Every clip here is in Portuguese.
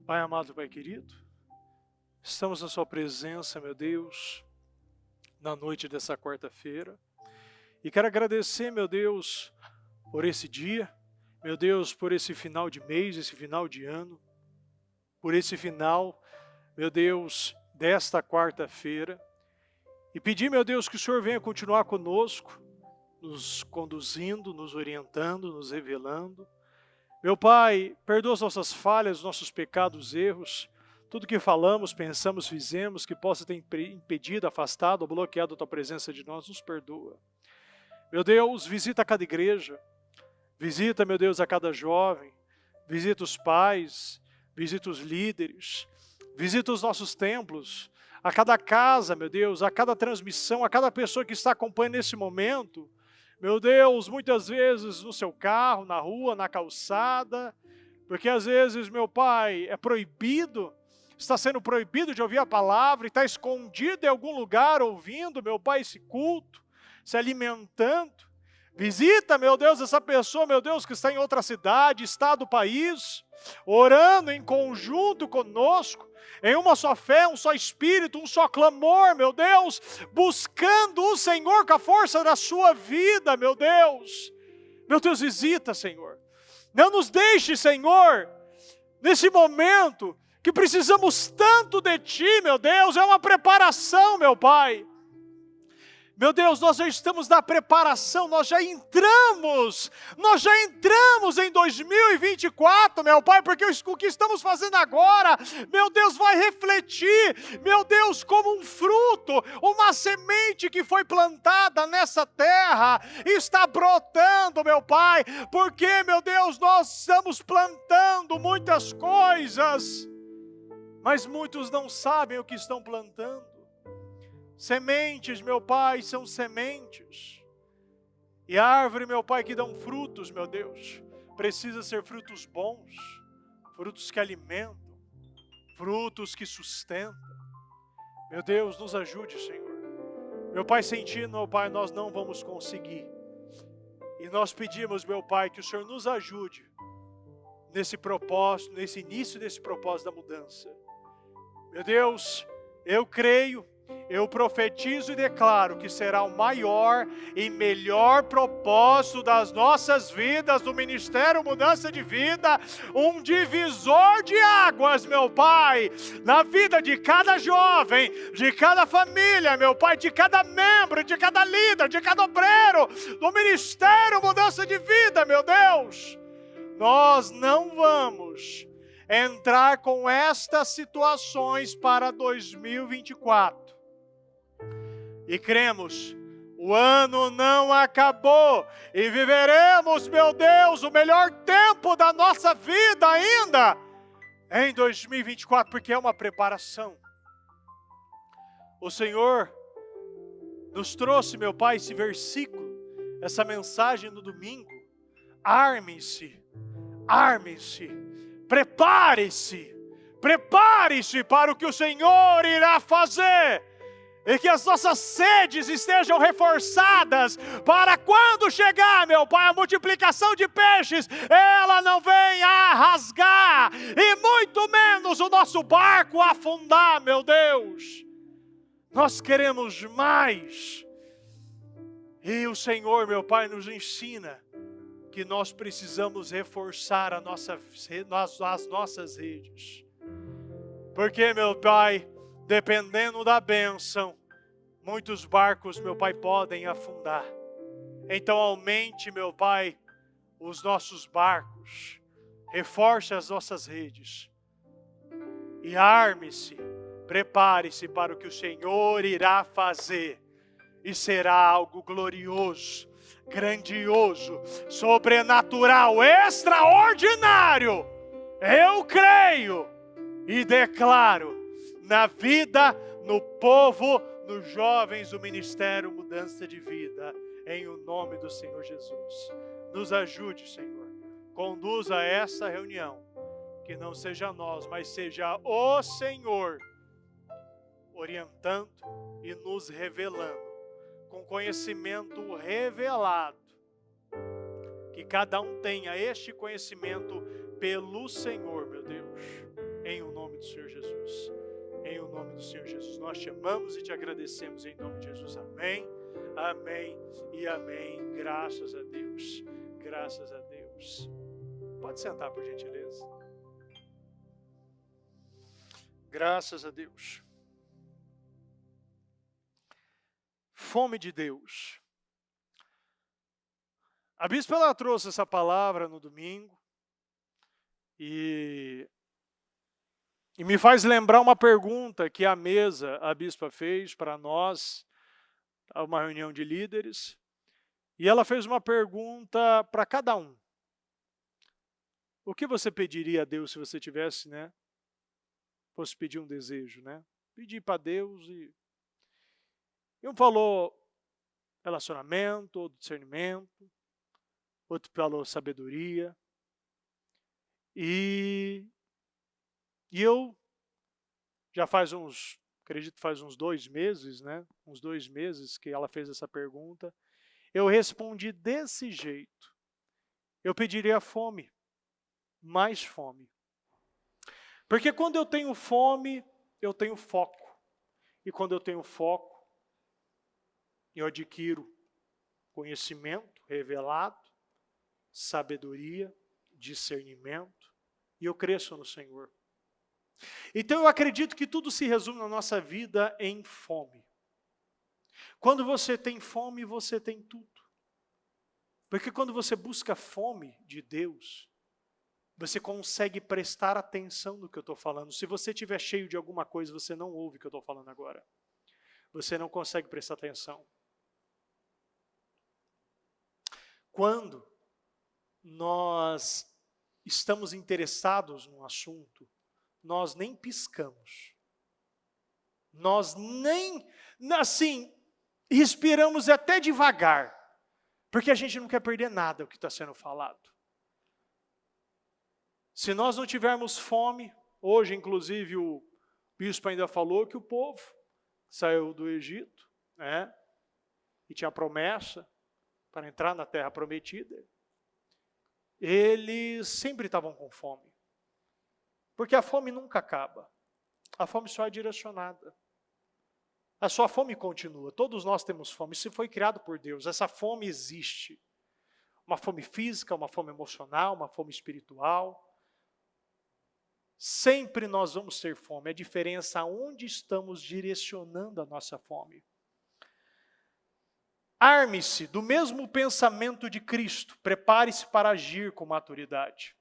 Pai amado, Pai querido, estamos na sua presença, meu Deus, na noite dessa quarta-feira. E quero agradecer, meu Deus, por esse dia, meu Deus, por esse final de mês, esse final de ano, por esse final, meu Deus, desta quarta-feira. E pedir, meu Deus, que o Senhor venha continuar conosco, nos conduzindo, nos orientando, nos revelando. Meu Pai, perdoa as nossas falhas, os nossos pecados, erros, tudo que falamos, pensamos, fizemos, que possa ter impedido, afastado ou bloqueado a Tua presença de nós, nos perdoa. Meu Deus, visita cada igreja, visita, meu Deus, a cada jovem, visita os pais, visita os líderes, visita os nossos templos, a cada casa, meu Deus, a cada transmissão, a cada pessoa que está acompanhando nesse momento. Meu Deus, muitas vezes no seu carro, na rua, na calçada, porque às vezes, meu Pai, é proibido, está sendo proibido de ouvir a palavra e está escondido em algum lugar ouvindo, meu Pai, esse culto, se alimentando. Visita, meu Deus, essa pessoa, meu Deus, que está em outra cidade, estado, país, orando em conjunto conosco, em uma só fé, um só espírito, um só clamor, meu Deus, buscando o Senhor com a força da sua vida, meu Deus. Meu Deus, visita, Senhor. Não nos deixe, Senhor, nesse momento que precisamos tanto de Ti, meu Deus, é uma preparação, meu Pai. Meu Deus, nós já estamos na preparação, nós já entramos em 2024, meu Pai, porque o que estamos fazendo agora, meu Deus, vai refletir, meu Deus, como um fruto, uma semente que foi plantada nessa terra, está brotando, meu Pai, porque, meu Deus, nós estamos plantando muitas coisas, mas muitos não sabem o que estão plantando. Sementes, meu Pai, são sementes. E a árvore, meu Pai, que dão frutos, meu Deus, precisa ser frutos bons, frutos que alimentam, frutos que sustentam. Meu Deus, nos ajude, Senhor. Meu Pai, sem Ti, meu Pai, nós não vamos conseguir. E nós pedimos, meu Pai, que o Senhor nos ajude nesse propósito, nesse início desse propósito da mudança. Meu Deus, eu creio, eu profetizo e declaro que será o maior e melhor propósito das nossas vidas, do Ministério Mudança de Vida, um divisor de águas, meu Pai, na vida de cada jovem, de cada família, meu Pai, de cada membro, de cada líder, de cada obreiro, do Ministério Mudança de Vida, meu Deus. Nós não vamos entrar com estas situações para 2024. E cremos, o ano não acabou e viveremos, meu Deus, o melhor tempo da nossa vida ainda em 2024, porque é uma preparação. O Senhor nos trouxe, meu Pai, esse versículo, essa mensagem no domingo. Armem-se, armem-se, prepare-se, prepare-se para o que o Senhor irá fazer. E que as nossas sedes estejam reforçadas, para quando chegar, meu Pai, a multiplicação de peixes, ela não venha a rasgar, e muito menos o nosso barco afundar, meu Deus. Nós queremos mais. E o Senhor, meu Pai, nos ensina que nós precisamos reforçar as nossas redes. Porque, meu Pai, dependendo da bênção, muitos barcos, meu Pai, podem afundar. Então aumente, meu Pai, os nossos barcos, reforce as nossas redes e arme-se, prepare-se para o que o Senhor irá fazer, e será algo glorioso, grandioso, sobrenatural, extraordinário. Eu creio e declaro na vida, no povo, nos jovens do Ministério Mudança de Vida, em o nome do Senhor Jesus. Nos ajude, Senhor. Conduza essa reunião, que não seja nós, mas seja o Senhor orientando e nos revelando, com conhecimento revelado, que cada um tenha este conhecimento pelo Senhor, meu Deus, em Senhor Jesus. Nós te amamos e te agradecemos em nome de Jesus. Amém, amém e amém. Graças a Deus, graças a Deus. Pode sentar, por gentileza. Graças a Deus. Fome de Deus. A bispa ela trouxe essa palavra no domingo e me faz lembrar uma pergunta que a bispa fez para nós, uma reunião de líderes, e ela fez uma pergunta para cada um. O que você pediria a Deus se você tivesse, fosse pedir um desejo, Pedir para Deus e um falou relacionamento, outro discernimento, outro falou sabedoria. E eu, já acredito faz uns 2 meses, Uns 2 meses que ela fez essa pergunta, eu respondi desse jeito. Eu pediria fome, mais fome. Porque quando eu tenho fome, eu tenho foco. E quando eu tenho foco, eu adquiro conhecimento revelado, sabedoria, discernimento, e eu cresço no Senhor. Então eu acredito que tudo se resume na nossa vida em fome. Quando você tem fome, você tem tudo. Porque quando você busca fome de Deus, você consegue prestar atenção no que eu estou falando. Se você estiver cheio de alguma coisa, você não ouve o que eu estou falando agora. Você não consegue prestar atenção. Quando nós estamos interessados num assunto, nós nem piscamos. Nós nem, respiramos até devagar, porque a gente não quer perder nada do que está sendo falado. Se nós não tivermos fome, hoje inclusive o bispo ainda falou que o povo saiu do Egito, e tinha promessa para entrar na terra prometida. Eles sempre estavam com fome. Porque a fome nunca acaba. A fome só é direcionada. A sua fome continua. Todos nós temos fome. Isso foi criado por Deus. Essa fome existe. Uma fome física, uma fome emocional, uma fome espiritual. Sempre nós vamos ter fome. A diferença é aonde estamos direcionando a nossa fome. Arme-se do mesmo pensamento de Cristo. Prepare-se para agir com maturidade.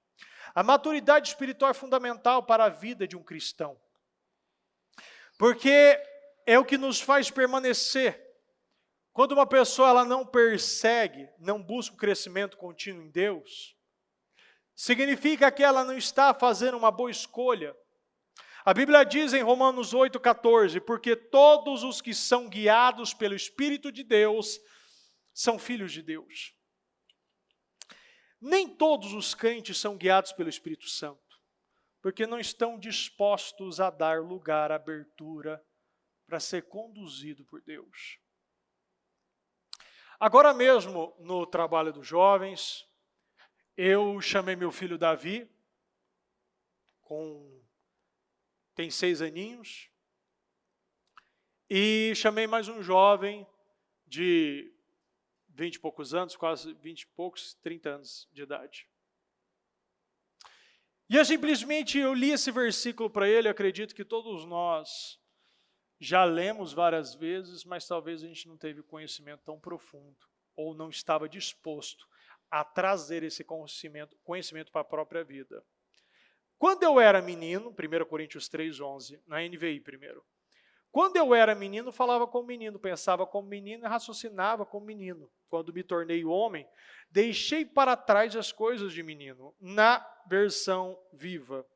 A maturidade espiritual é fundamental para a vida de um cristão. Porque é o que nos faz permanecer. Quando uma pessoa ela não persegue, não busca o crescimento contínuo em Deus, significa que ela não está fazendo uma boa escolha. A Bíblia diz em Romanos 8,14, porque todos os que são guiados pelo Espírito de Deus são filhos de Deus. Nem todos os crentes são guiados pelo Espírito Santo, porque não estão dispostos a dar lugar, abertura, para ser conduzido por Deus. Agora mesmo, no trabalho dos jovens, eu chamei meu filho Davi, tem 6 aninhos, e chamei mais um jovem de 20 e poucos anos, quase 20 e poucos, 30 anos de idade. E eu li esse versículo para ele, acredito que todos nós já lemos várias vezes, mas talvez a gente não teve conhecimento tão profundo, ou não estava disposto a trazer esse conhecimento para a própria vida. Quando eu era menino, 1 Coríntios 3,11, na NVI primeiro. Quando eu era menino, falava como menino, pensava como menino e raciocinava como menino. Quando me tornei homem, deixei para trás as coisas de menino, na versão viva.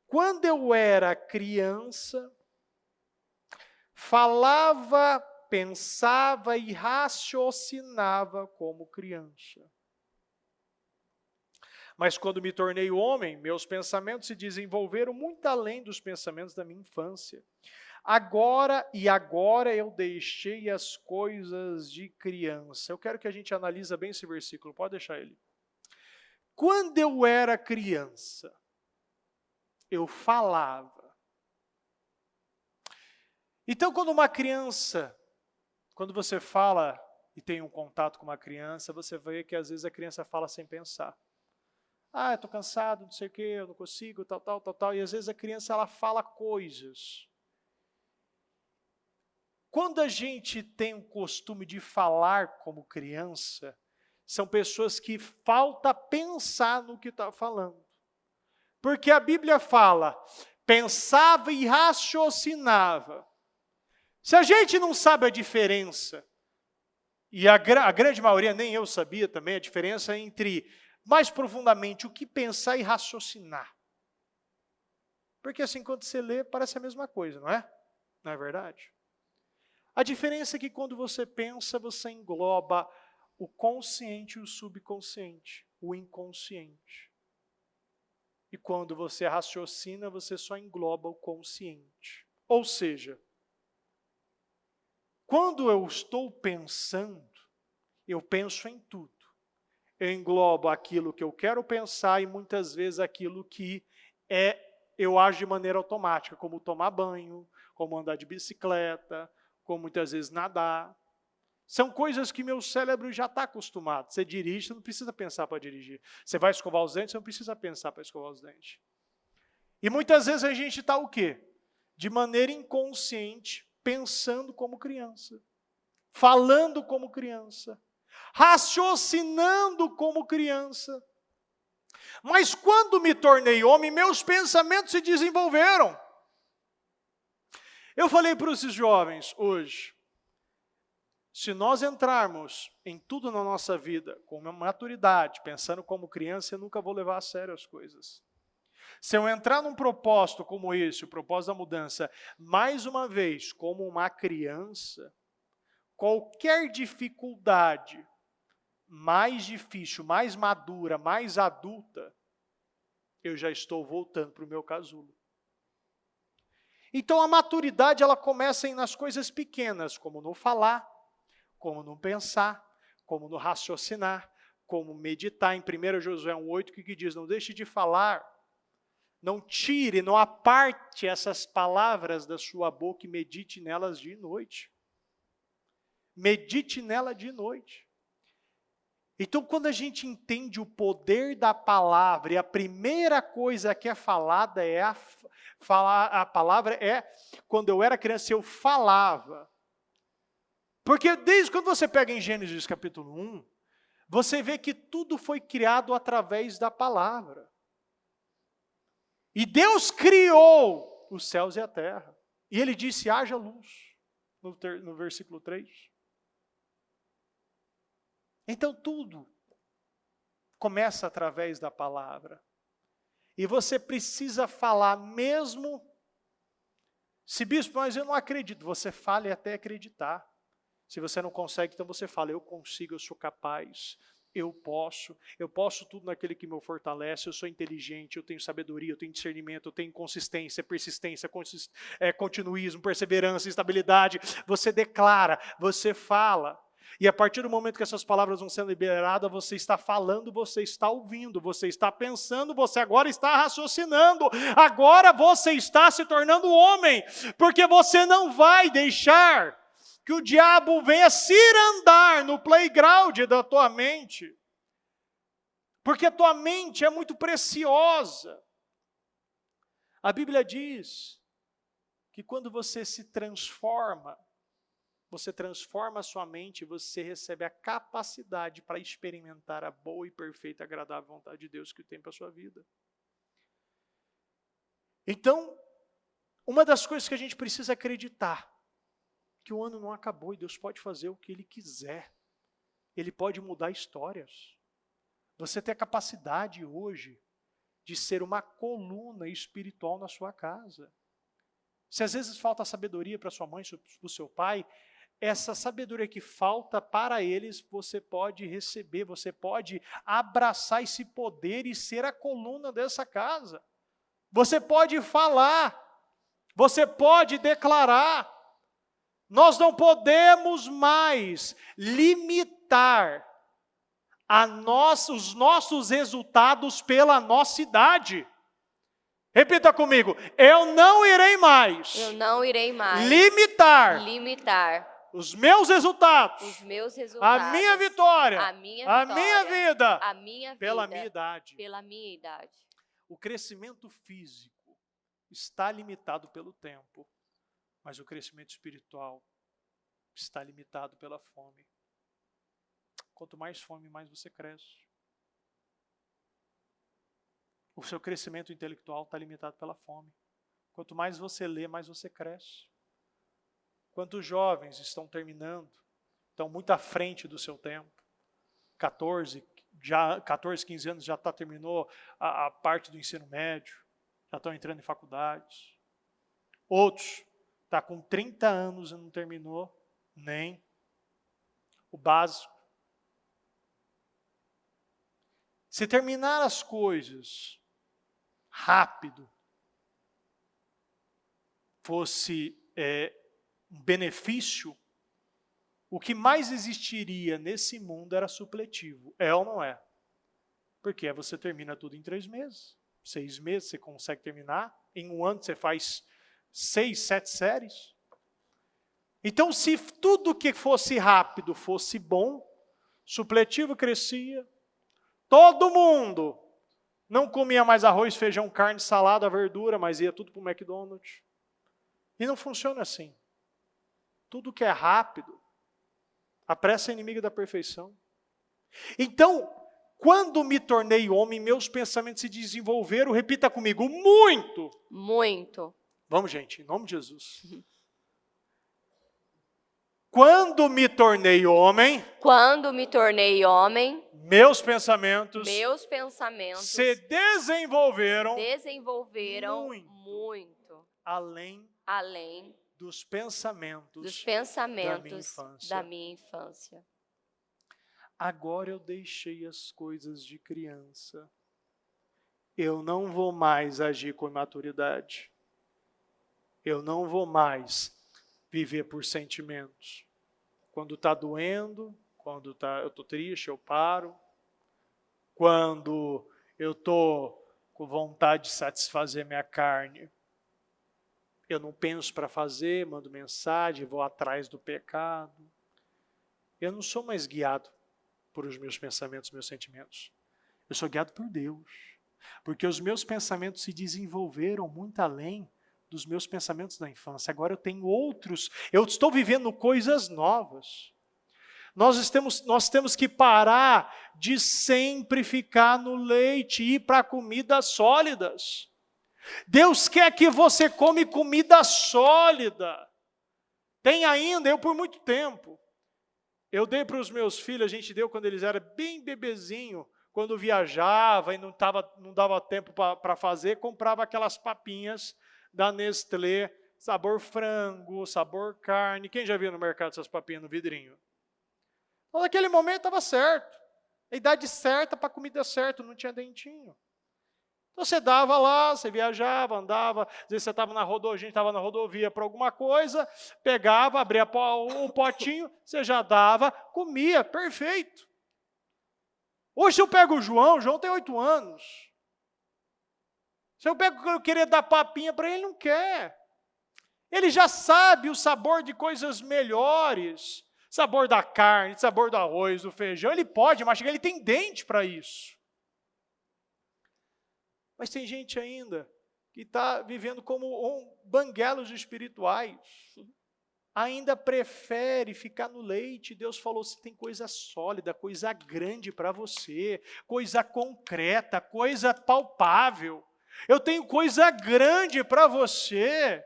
Quando eu era criança, falava, pensava e raciocinava como criança. Mas quando me tornei homem, meus pensamentos se desenvolveram muito além dos pensamentos da minha infância. Agora eu deixei as coisas de criança. Eu quero que a gente analise bem esse versículo, pode deixar ele. Quando eu era criança, eu falava. Então, quando você fala e tem um contato com uma criança, você vê que às vezes a criança fala sem pensar. Ah, eu estou cansado, não sei o quê, eu não consigo, tal. E às vezes a criança ela fala coisas. Quando a gente tem o costume de falar como criança, são pessoas que falta pensar no que está falando. Porque a Bíblia fala, pensava e raciocinava. Se a gente não sabe a diferença, e a grande maioria, nem eu sabia também, a diferença entre, mais profundamente, o que pensar e raciocinar. Porque assim, quando você lê, parece a mesma coisa, não é? Não é verdade? A diferença é que quando você pensa, você engloba o consciente e o subconsciente, o inconsciente. E quando você raciocina, você só engloba o consciente. Ou seja, quando eu estou pensando, eu penso em tudo. Eu englobo aquilo que eu quero pensar e muitas vezes aquilo que eu ajo de maneira automática, como tomar banho, como andar de bicicleta, como muitas vezes nadar. São coisas que meu cérebro já está acostumado. Você dirige, você não precisa pensar para dirigir. Você vai escovar os dentes, você não precisa pensar para escovar os dentes. E muitas vezes a gente está o quê? De maneira inconsciente, pensando como criança, falando como criança, raciocinando como criança. Mas quando me tornei homem, meus pensamentos se desenvolveram. Eu falei para esses jovens hoje, se nós entrarmos em tudo na nossa vida com maturidade, pensando como criança, eu nunca vou levar a sério as coisas. Se eu entrar num propósito como esse, o propósito da mudança, mais uma vez, como uma criança, qualquer dificuldade mais difícil, mais madura, mais adulta, eu já estou voltando para o meu casulo. Então a maturidade ela começa nas coisas pequenas, como no falar, como no pensar, como no raciocinar, como meditar. Em 1 Josué 1,8 que diz, não deixe de falar, não tire, não aparte essas palavras da sua boca e medite nelas dia e noite. Medite nela dia e noite. Então, quando a gente entende o poder da palavra, e a primeira coisa que é falada a palavra é, quando eu era criança, eu falava. Porque desde quando você pega em Gênesis capítulo 1, você vê que tudo foi criado através da palavra. E Deus criou os céus e a terra. E Ele disse, haja luz, no versículo 3. Então tudo começa através da palavra. E você precisa falar mesmo, se bispo, mas eu não acredito, você fale até acreditar. Se você não consegue, então você fala, eu consigo, eu sou capaz, eu posso tudo naquele que me fortalece, eu sou inteligente, eu tenho sabedoria, eu tenho discernimento, eu tenho consistência, persistência, continuismo, perseverança, estabilidade. Você declara, você fala. E a partir do momento que essas palavras vão sendo liberadas, você está falando, você está ouvindo, você está pensando, você agora está raciocinando, agora você está se tornando homem, porque você não vai deixar que o diabo venha cirandar no playground da tua mente, porque a tua mente é muito preciosa. A Bíblia diz que quando você se transforma, você transforma a sua mente, você recebe a capacidade para experimentar a boa e perfeita, agradável vontade de Deus que tem para a sua vida. Então, uma das coisas que a gente precisa acreditar, que o ano não acabou e Deus pode fazer o que Ele quiser. Ele pode mudar histórias. Você tem a capacidade hoje de ser uma coluna espiritual na sua casa. Se às vezes falta sabedoria para sua mãe, para o seu pai, essa sabedoria que falta para eles, você pode receber, você pode abraçar esse poder e ser a coluna dessa casa. Você pode falar, você pode declarar. Nós não podemos mais limitar os nossos resultados pela nossa idade. Repita comigo. Eu não irei mais. Eu não irei mais Limitar os meus resultados. os meus A resultados. minha vitória. A minha A minha vitória. vida. A minha vida. Pela minha idade. Pela minha idade. O crescimento físico está limitado pelo tempo, mas o crescimento espiritual está limitado pela fome. Quanto mais fome, mais você cresce. O seu crescimento intelectual está limitado pela fome. Quanto mais você lê, mais você cresce. Quantos jovens estão terminando, estão muito à frente do seu tempo, 14, 15 anos, já terminou a parte do ensino médio, já estão entrando em faculdades. Outros estão com 30 anos e não terminou nem o básico. Se terminar as coisas rápido fosse um benefício, o que mais existiria nesse mundo era supletivo. É ou não é? Porque você termina tudo em 3 meses, 6 meses você consegue terminar, em 1 ano você faz 6, 7 séries. Então, se tudo que fosse rápido fosse bom, supletivo crescia, todo mundo não comia mais arroz, feijão, carne, salada, verdura, mas ia tudo para o McDonald's. E não funciona assim. Tudo que é rápido, a pressa é inimiga da perfeição. Então, quando me tornei homem, meus pensamentos se desenvolveram, repita comigo, muito. Muito. Vamos, gente, em nome de Jesus. Quando me tornei homem, meus pensamentos se desenvolveram muito além dos pensamentos da minha infância. Agora eu deixei as coisas de criança. Eu não vou mais agir com imaturidade. Eu não vou mais viver por sentimentos. Quando está doendo, quando eu estou triste, eu paro. Quando eu estou com vontade de satisfazer minha carne, eu não penso para fazer, mando mensagem, vou atrás do pecado. Eu não sou mais guiado por os meus pensamentos, meus sentimentos. Eu sou guiado por Deus. Porque os meus pensamentos se desenvolveram muito além dos meus pensamentos da infância. Agora eu tenho outros, eu estou vivendo coisas novas. Nós temos que parar de sempre ficar no leite e ir para comidas sólidas. Deus quer que você come comida sólida. Tem ainda, eu por muito tempo, eu dei para os meus filhos, a gente deu quando eles eram bem bebezinho, quando viajava e não dava tempo para fazer, comprava aquelas papinhas da Nestlé, sabor frango, sabor carne. Quem já viu no mercado essas papinhas no vidrinho? Então, naquele momento estava certo. A idade certa para a comida certa, não tinha dentinho. Então você dava lá, você viajava, andava, às vezes você estava na rodovia, a gente estava na rodovia para alguma coisa, pegava, abria o potinho, você já dava, comia, perfeito. Hoje eu pego o João tem 8 anos. Se eu querer dar papinha para ele, não quer. Ele já sabe o sabor de coisas melhores. Sabor da carne, sabor do arroz, do feijão. Ele pode mastigar, ele tem dente para isso. Mas tem gente ainda que está vivendo como banguelos espirituais. Ainda prefere ficar no leite. Deus falou, se tem coisa sólida, coisa grande para você, coisa concreta, coisa palpável. Eu tenho coisa grande para você.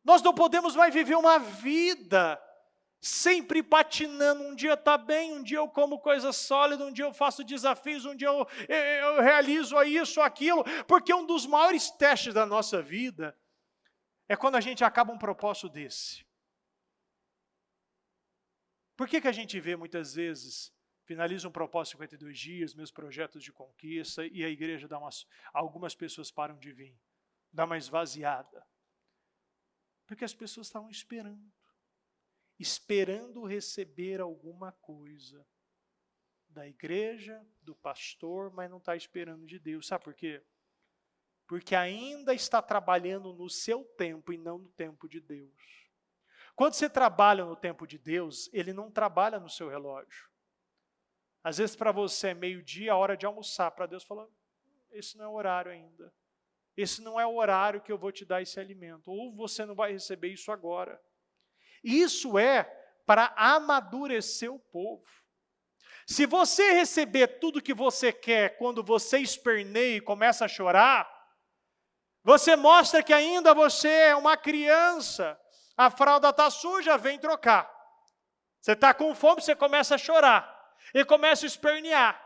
Nós não podemos mais viver uma vida sempre patinando. Um dia está bem, um dia eu como coisa sólida, um dia eu faço desafios, um dia eu realizo isso, aquilo. Porque um dos maiores testes da nossa vida é quando a gente acaba um propósito desse. Por que a gente vê muitas vezes, finaliza um propósito em 52 dias, meus projetos de conquista, e a igreja algumas pessoas param de vir, dá uma esvaziada? Porque as pessoas estavam esperando receber alguma coisa da igreja, do pastor, mas não está esperando de Deus. Sabe por quê? porque ainda está trabalhando no seu tempo e não no tempo de Deus. Quando você trabalha no tempo de Deus, Ele não trabalha no seu relógio. Às vezes para você é meio-dia, a hora de almoçar, para Deus falar, esse não é o horário ainda. Esse não é o horário que eu vou te dar esse alimento, ou você não vai receber isso agora. Isso é para amadurecer o povo. Se você receber tudo que você quer quando você esperneia e começa a chorar, você mostra que ainda você é uma criança. A fralda está suja, vem trocar. Você está com fome, você começa a chorar. E começa a espernear.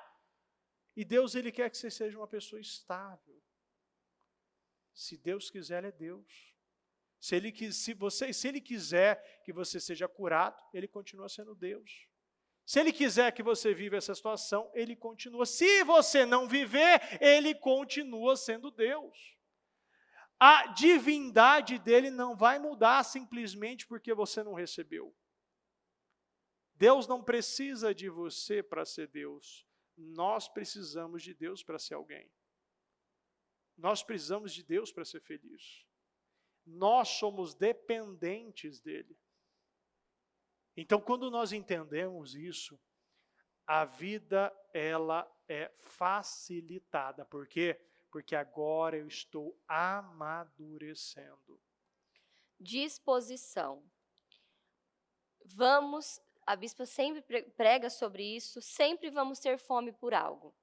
E Deus, Ele quer que você seja uma pessoa estável. Se Deus quiser, Ele é Deus. Se Ele quiser que você seja curado, Ele continua sendo Deus. Se Ele quiser que você viva essa situação, Ele continua. Se você não viver, Ele continua sendo Deus. A divindade dele não vai mudar simplesmente porque você não recebeu. Deus não precisa de você para ser Deus. Nós precisamos de Deus para ser alguém. Nós precisamos de Deus para ser feliz. Nós somos dependentes dele. Então, quando nós entendemos isso, a vida ela é facilitada. Por quê? Porque agora eu estou amadurecendo. Disposição. A bispa sempre prega sobre isso, sempre vamos ter fome por algo.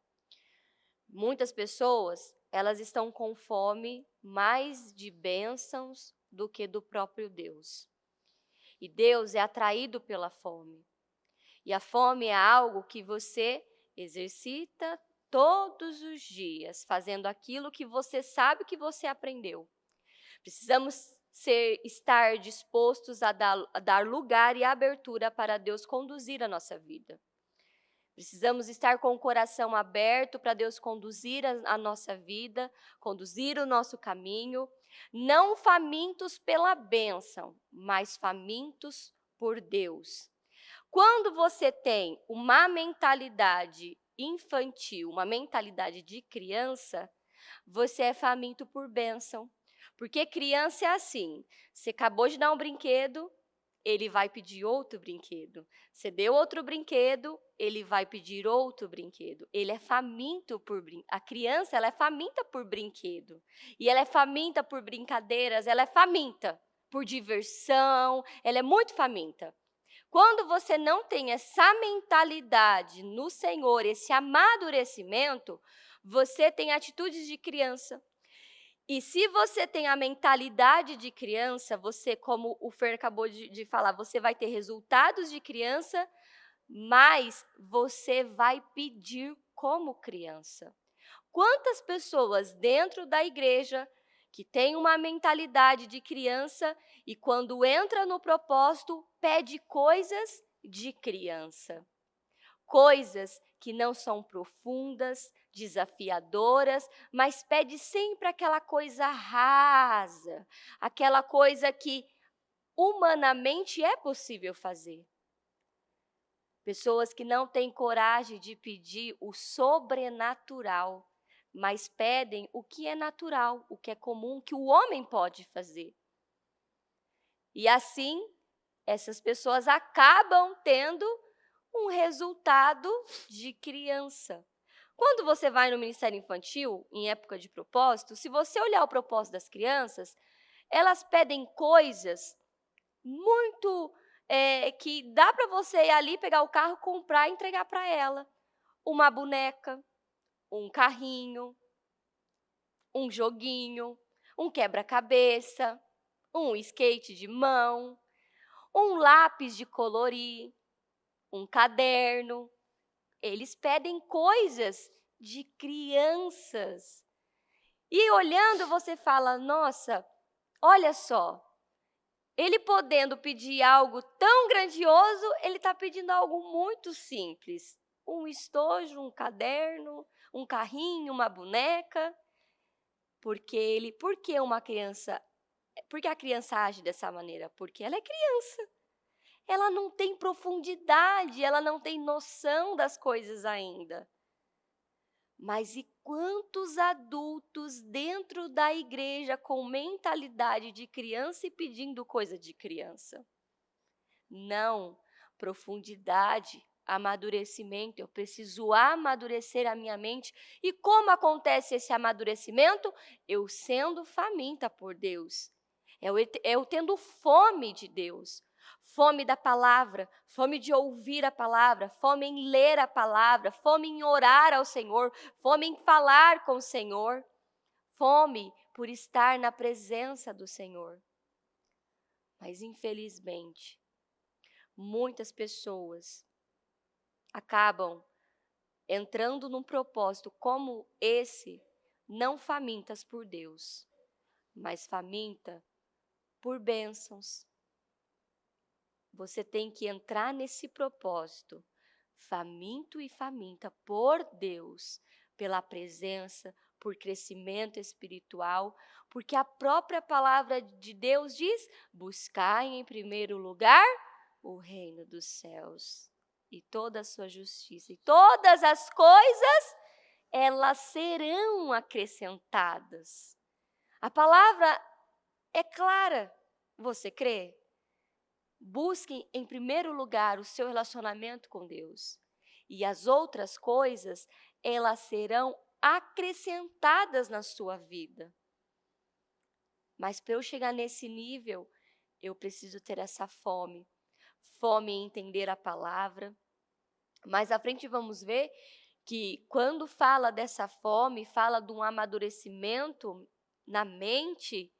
Muitas pessoas, elas estão com fome mais de bênçãos do que do próprio Deus. E Deus é atraído pela fome. E a fome é algo que você exercita todos os dias, fazendo aquilo que você sabe que você aprendeu. Precisamos estar dispostos a dar lugar e abertura para Deus conduzir a nossa vida. Precisamos estar com o coração aberto para Deus conduzir a nossa vida, conduzir o nosso caminho, não famintos pela bênção, mas famintos por Deus. Quando você tem uma mentalidade infantil, uma mentalidade de criança, você é faminto por bênção. Porque criança é assim, você acabou de dar um brinquedo, ele vai pedir outro brinquedo. Você deu outro brinquedo, ele vai pedir outro brinquedo. Ele é faminto por a criança, ela é faminta por brinquedo. E ela é faminta por brincadeiras, ela é faminta por diversão, ela é muito faminta. Quando você não tem essa mentalidade no Senhor, esse amadurecimento, você tem atitudes de criança. E se você tem a mentalidade de criança, você, como o Fer acabou de falar, você vai ter resultados de criança, mas você vai pedir como criança. Quantas pessoas dentro da igreja que têm uma mentalidade de criança e quando entra no propósito, pede coisas de criança? Coisas que não são profundas, desafiadoras, mas pede sempre aquela coisa rasa, aquela coisa que humanamente é possível fazer. Pessoas que não têm coragem de pedir o sobrenatural, mas pedem o que é natural, o que é comum, que o homem pode fazer. E assim, essas pessoas acabam tendo um resultado de criança. Quando você vai no Ministério Infantil, em época de propósito, se você olhar o propósito das crianças, elas pedem coisas muito que dá para você ir ali, pegar o carro, comprar e entregar para ela. Uma boneca, um carrinho, um joguinho, um quebra-cabeça, um skate de mão, um lápis de colorir, um caderno. Eles pedem coisas de crianças. E olhando, você fala, nossa, olha só, ele podendo pedir algo tão grandioso, ele está pedindo algo muito simples. Um estojo, um caderno, um carrinho, uma boneca. Por que a criança age dessa maneira? Porque ela é criança. Ela não tem profundidade, ela não tem noção das coisas ainda. Mas e quantos adultos dentro da igreja com mentalidade de criança e pedindo coisa de criança. Não, profundidade, amadurecimento. Eu preciso amadurecer a minha mente. E como acontece esse amadurecimento? Eu sendo faminta por Deus. Eu tendo fome de Deus. Fome da palavra, fome de ouvir a palavra, fome em ler a palavra, fome em orar ao Senhor, fome em falar com o Senhor, fome por estar na presença do Senhor. Mas infelizmente, muitas pessoas acabam entrando num propósito como esse, não famintas por Deus, mas faminta por bênçãos. Você tem que entrar nesse propósito, faminto e faminta por Deus, pela presença, por crescimento espiritual, porque a própria palavra de Deus diz: buscai em primeiro lugar o reino dos céus e toda a sua justiça, e todas as coisas, elas serão acrescentadas. A palavra é clara, você crê? Busque em primeiro lugar o seu relacionamento com Deus. E as outras coisas, elas serão acrescentadas na sua vida. Mas para eu chegar nesse nível, eu preciso ter essa fome. Fome em entender a palavra. Mais à frente vamos ver que quando fala dessa fome, fala de um amadurecimento na mente,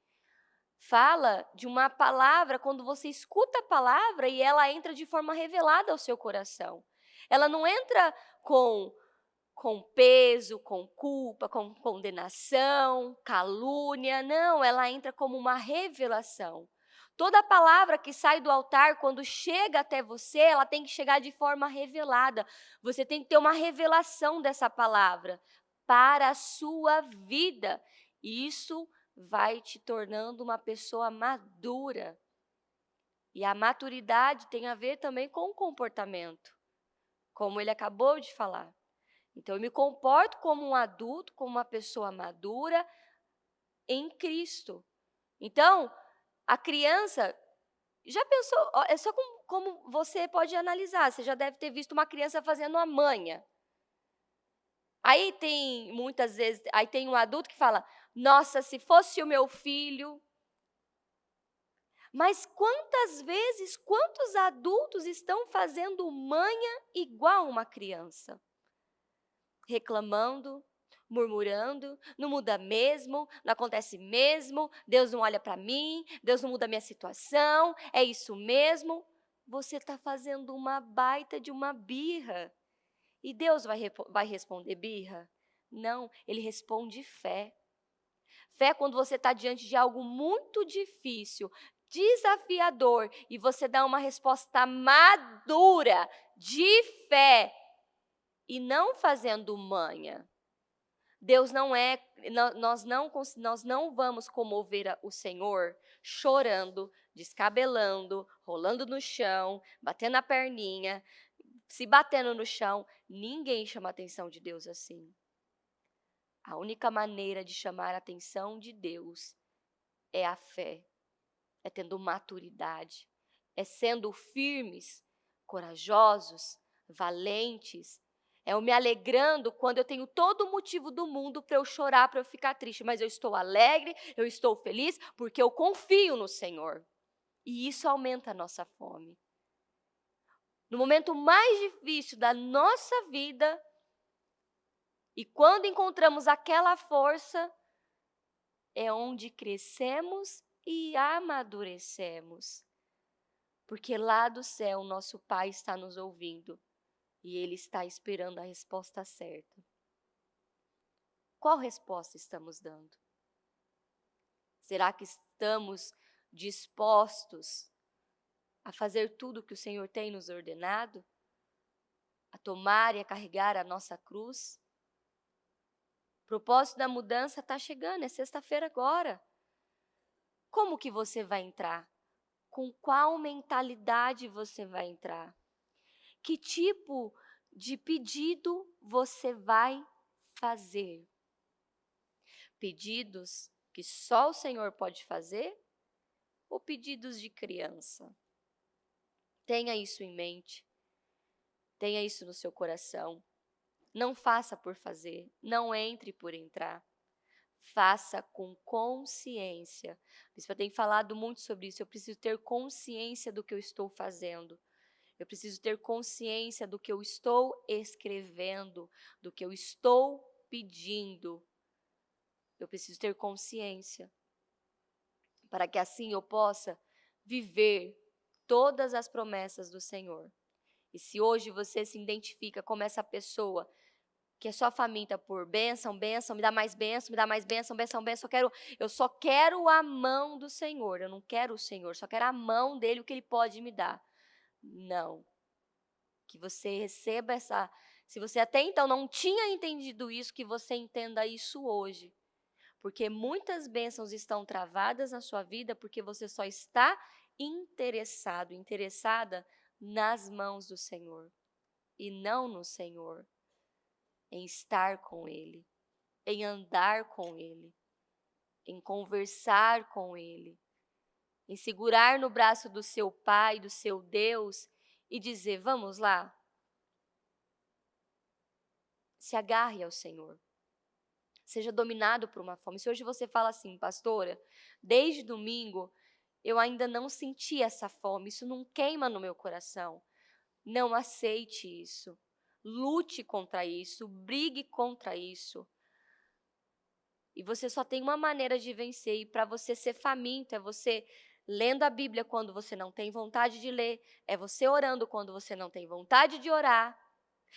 fala de uma palavra, quando você escuta a palavra e ela entra de forma revelada ao seu coração. Ela não entra com peso, com culpa, com condenação, calúnia, não, ela entra como uma revelação. Toda palavra que sai do altar, quando chega até você, ela tem que chegar de forma revelada. Você tem que ter uma revelação dessa palavra para a sua vida. E isso vai te tornando uma pessoa madura. E a maturidade tem a ver também com o comportamento, como ele acabou de falar. Então, eu me comporto como um adulto, como uma pessoa madura em Cristo. Então, a criança, já pensou, é só como você pode analisar, você já deve ter visto uma criança fazendo a manha. Aí tem, muitas vezes, aí tem um adulto que fala: nossa, se fosse o meu filho. Mas quantas vezes, quantos adultos estão fazendo manha igual uma criança? Reclamando, murmurando, não muda mesmo, não acontece mesmo, Deus não olha para mim, Deus não muda a minha situação, é isso mesmo. Você está fazendo uma baita de uma birra. E Deus vai responder birra? Não, Ele responde fé. Fé é quando você está diante de algo muito difícil, desafiador, e você dá uma resposta madura, de fé, e não fazendo manha. Deus não é, nós não vamos comover o Senhor chorando, descabelando, rolando no chão, batendo a perninha, se batendo no chão. Ninguém chama a atenção de Deus assim. A única maneira de chamar a atenção de Deus é a fé, é tendo maturidade, é sendo firmes, corajosos, valentes. É eu me alegrando quando eu tenho todo o motivo do mundo para eu chorar, para eu ficar triste, mas eu estou alegre, eu estou feliz, porque eu confio no Senhor. E isso aumenta a nossa fome. No momento mais difícil da nossa vida, e quando encontramos aquela força, é onde crescemos e amadurecemos. Porque lá do céu, nosso Pai está nos ouvindo e Ele está esperando a resposta certa. Qual resposta estamos dando? Será que estamos dispostos a fazer tudo o que o Senhor tem nos ordenado? A tomar e a carregar a nossa cruz? O propósito da mudança está chegando, é sexta-feira agora. Como que você vai entrar? Com qual mentalidade você vai entrar? Que tipo de pedido você vai fazer? Pedidos que só o Senhor pode fazer ou pedidos de criança? Tenha isso em mente. Tenha isso no seu coração. Não faça por fazer, não entre por entrar. Faça com consciência. A bispa tem falado muito sobre isso. Eu preciso ter consciência do que eu estou fazendo. Eu preciso ter consciência do que eu estou escrevendo, do que eu estou pedindo. Eu preciso ter consciência para que assim eu possa viver todas as promessas do Senhor. E se hoje você se identifica como essa pessoa que é só faminta por bênção, bênção, me dá mais bênção, me dá mais bênção, bênção, bênção, eu só quero a mão do Senhor, eu não quero o Senhor, só quero a mão dele, o que ele pode me dar. Não. Que você receba se você até então não tinha entendido isso, que você entenda isso hoje. Porque muitas bênçãos estão travadas na sua vida porque você só está interessada nas mãos do Senhor e não no Senhor. Em estar com Ele, em andar com Ele, em conversar com Ele, em segurar no braço do seu Pai, do seu Deus e dizer, vamos lá. Se agarre ao Senhor. Seja dominado por uma fome. Se hoje você fala assim, pastora, desde domingo eu ainda não senti essa fome, isso não queima no meu coração. Não aceite isso. Lute contra isso, brigue contra isso. E você só tem uma maneira de vencer, e para você ser faminto, é você lendo a Bíblia quando você não tem vontade de ler, é você orando quando você não tem vontade de orar,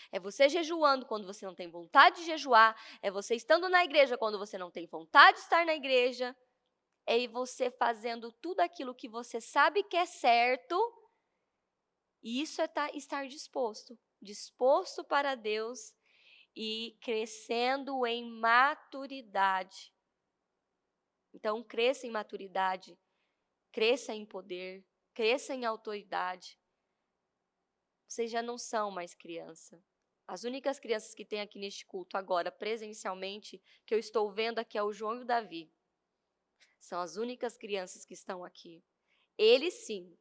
é você jejuando quando você não tem vontade de jejuar, é você estando na igreja quando você não tem vontade de estar na igreja, é você fazendo tudo aquilo que você sabe que é certo, e isso é estar disposto para Deus e crescendo em maturidade. Então, cresça em maturidade, cresça em poder, cresça em autoridade. Vocês já não são mais criança. As únicas crianças que tem aqui neste culto agora, presencialmente, que eu estou vendo aqui é o João e o Davi. São as únicas crianças que estão aqui. Eles sim,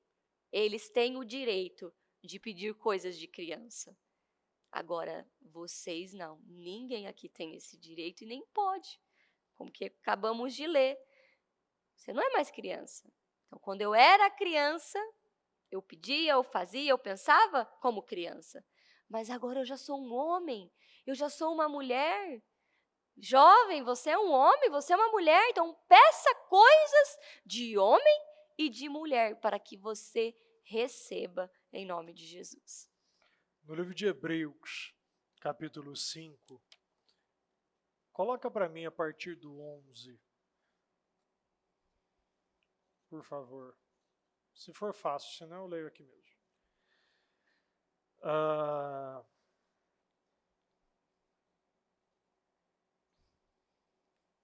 eles têm o direito de pedir coisas de criança. Agora, vocês não. Ninguém aqui tem esse direito e nem pode. Como que acabamos de ler. Você não é mais criança. Então, quando eu era criança, eu pedia, eu fazia, eu pensava como criança. Mas agora eu já sou um homem, eu já sou uma mulher. Jovem, você é um homem, você é uma mulher. Então, peça coisas de homem e de mulher para que você receba em nome de Jesus. No livro de Hebreus, capítulo 5, coloca para mim a partir do 11, por favor. Se for fácil, senão eu leio aqui mesmo.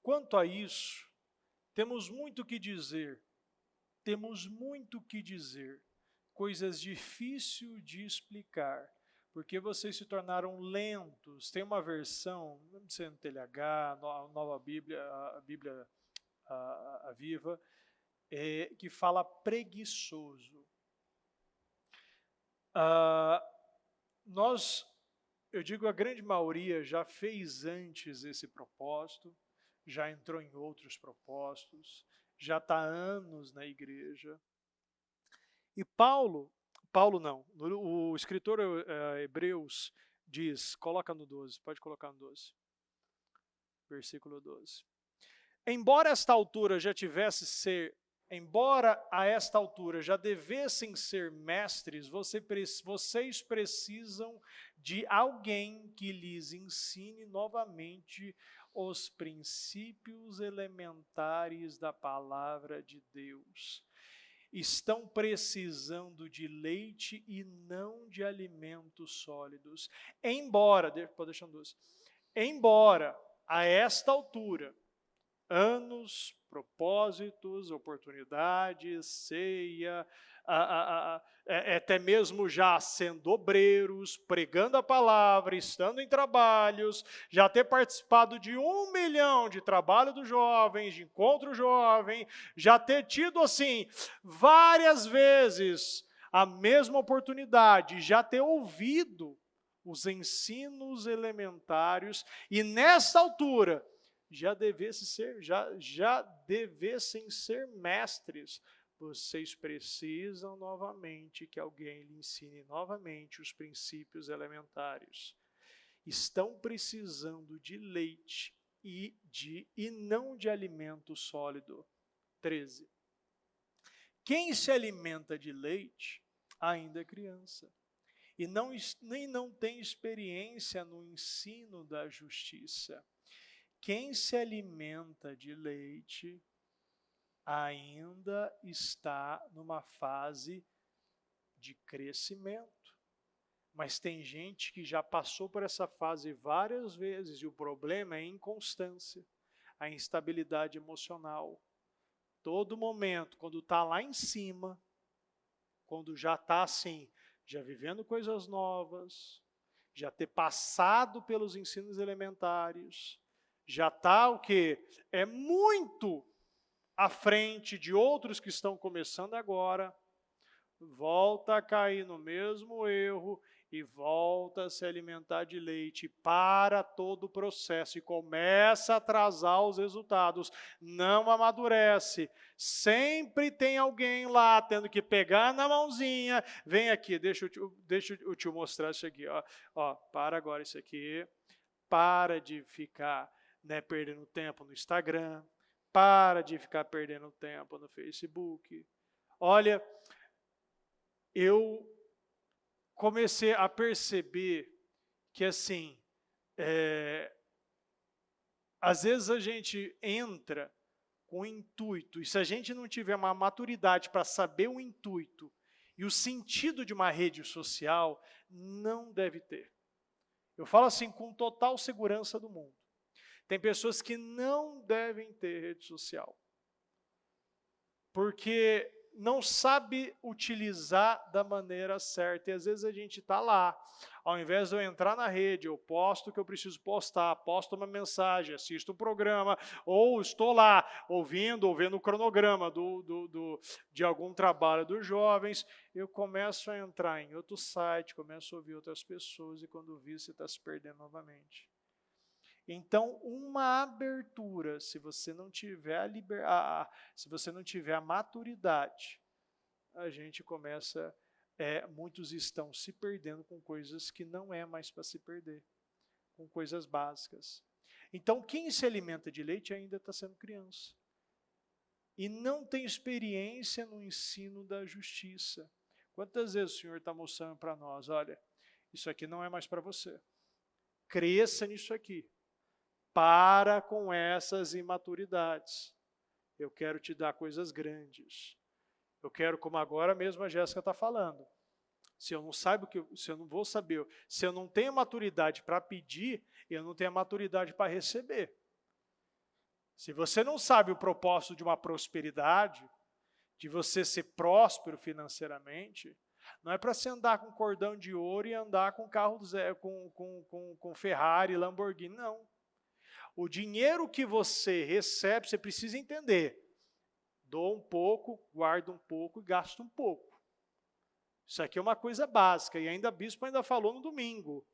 Quanto a isso, temos muito que dizer, coisas difíceis de explicar, porque vocês se tornaram lentos. Tem uma versão, não sei, no TLH, a Nova Bíblia, a Bíblia a Viva, que fala preguiçoso. Eu digo, a grande maioria já fez antes esse propósito, já entrou em outros propósitos, já está há anos na igreja. E Paulo não, o escritor Hebreus diz, coloca no 12, pode colocar no 12, versículo 12. Embora a esta altura já devessem ser mestres, vocês precisam de alguém que lhes ensine novamente os princípios elementares da palavra de Deus. Estão precisando de leite e não de alimentos sólidos. Embora a esta altura anos, propósitos, oportunidades, ceia, até mesmo já sendo obreiros, pregando a palavra, estando em trabalhos, já ter participado de 1 milhão de trabalho dos jovens, de encontro jovem, já ter tido, assim, várias vezes a mesma oportunidade, já ter ouvido os ensinos elementares, e nessa altura já devessem ser mestres. Vocês precisam novamente que alguém lhe ensine novamente os princípios elementares. Estão precisando de leite e não de alimento sólido. 13. Quem se alimenta de leite ainda é criança e não tem experiência no ensino da justiça. Quem se alimenta de leite ainda está numa fase de crescimento. Mas tem gente que já passou por essa fase várias vezes e o problema é a inconstância, a instabilidade emocional. Todo momento, quando está lá em cima, quando já está assim, já vivendo coisas novas, já ter passado pelos ensinos elementares, já está o quê? É muito à frente de outros que estão começando agora, volta a cair no mesmo erro e volta a se alimentar de leite, para todo o processo e começa a atrasar os resultados, não amadurece. Sempre tem alguém lá tendo que pegar na mãozinha, vem aqui, deixa eu te mostrar isso aqui, ó, para agora isso aqui, para de ficar perdendo tempo no Instagram, para de ficar perdendo tempo no Facebook. Olha, eu comecei a perceber que, assim, às vezes a gente entra com o intuito, e se a gente não tiver uma maturidade para saber o intuito e o sentido de uma rede social, não deve ter. Eu falo assim com total segurança do mundo. Tem pessoas que não devem ter rede social, porque não sabe utilizar da maneira certa. E às vezes a gente está lá, ao invés de eu entrar na rede, eu posto o que eu preciso postar, posto uma mensagem, assisto um programa, ou estou lá ouvindo o cronograma de algum trabalho dos jovens, eu começo a entrar em outro site, começo a ouvir outras pessoas, e quando vi, você está se perdendo novamente. Então, uma abertura, se você não tiver a maturidade, a gente começa, muitos estão se perdendo com coisas que não é mais para se perder, com coisas básicas. Então, quem se alimenta de leite ainda está sendo criança e não tem experiência no ensino da justiça. Quantas vezes o Senhor está mostrando para nós, olha, isso aqui não é mais para você, cresça nisso aqui. Para com essas imaturidades. Eu quero te dar coisas grandes. Eu quero, como agora mesmo a Jéssica está falando. Se eu não vou saber, se eu não tenho maturidade para pedir, eu não tenho maturidade para receber. Se você não sabe o propósito de uma prosperidade, de você ser próspero financeiramente, não é para você andar com cordão de ouro e andar com carro com Ferrari, Lamborghini, não. O dinheiro que você recebe, você precisa entender. Dou um pouco, guardo um pouco e gasto um pouco. Isso aqui é uma coisa básica, e ainda o bispo ainda falou no domingo.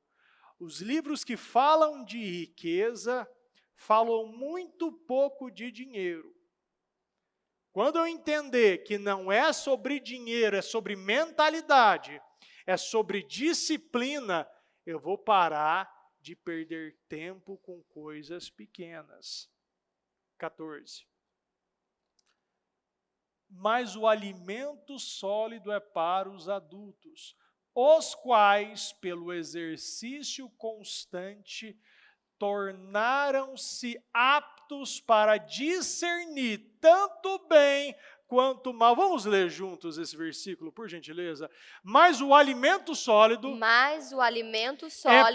Os livros que falam de riqueza, falam muito pouco de dinheiro. Quando eu entender que não é sobre dinheiro, é sobre mentalidade, é sobre disciplina, eu vou parar de perder tempo com coisas pequenas. 14. Mas o alimento sólido é para os adultos, os quais, pelo exercício constante, tornaram-se aptos para discernir tanto bem quanto mal. Vamos ler juntos esse versículo, por gentileza? Mas o alimento sólido, é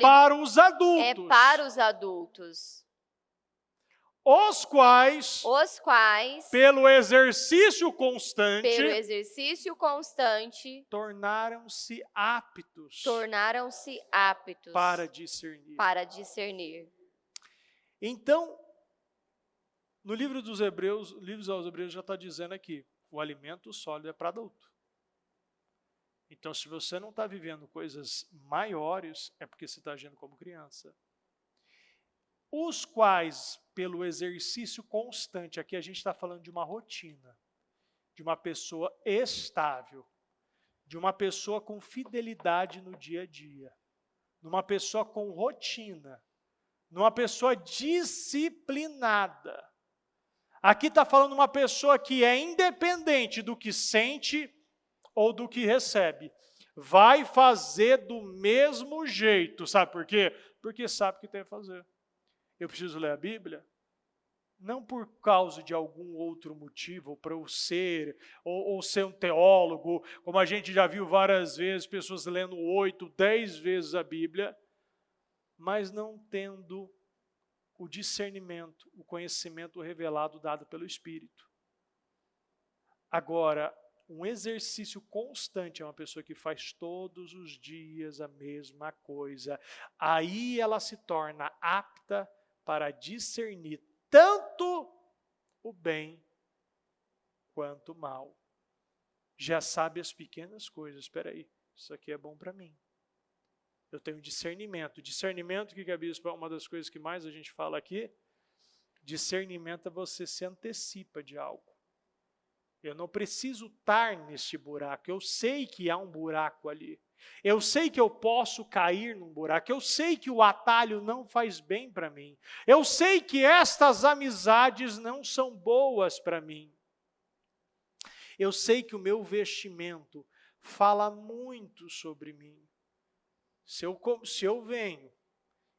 para os adultos. É para os adultos. os quais, pelo pelo exercício constante, tornaram-se aptos para discernir. Então, no livro dos Hebreus, livros aos Hebreus já está dizendo aqui, o alimento sólido é para adulto. Então, se você não está vivendo coisas maiores, é porque você está agindo como criança. Os quais, pelo exercício constante, aqui a gente está falando de uma rotina, de uma pessoa estável, de uma pessoa com fidelidade no dia a dia, de uma pessoa com rotina, de uma pessoa disciplinada. Aqui está falando de uma pessoa que é independente do que sente ou do que recebe. Vai fazer do mesmo jeito. Sabe por quê? Porque sabe o que tem que fazer. Eu preciso ler a Bíblia? Não por causa de algum outro motivo, para eu ser, ou ser um teólogo, como a gente já viu várias vezes, pessoas lendo 8, 10 vezes a Bíblia, mas não tendo o discernimento, o conhecimento revelado dado pelo Espírito. Agora, um exercício constante é uma pessoa que faz todos os dias a mesma coisa. Aí ela se torna apta para discernir tanto o bem quanto o mal. Já sabe as pequenas coisas. Espera aí, isso aqui é bom para mim. Eu tenho discernimento. Discernimento, que a Bispa, uma das coisas que mais a gente fala aqui, discernimento é você se antecipa de algo. Eu não preciso estar neste buraco. Eu sei que há um buraco ali. Eu sei que eu posso cair num buraco. Eu sei que o atalho não faz bem para mim. Eu sei que estas amizades não são boas para mim. Eu sei que o meu vestimento fala muito sobre mim. Se eu venho,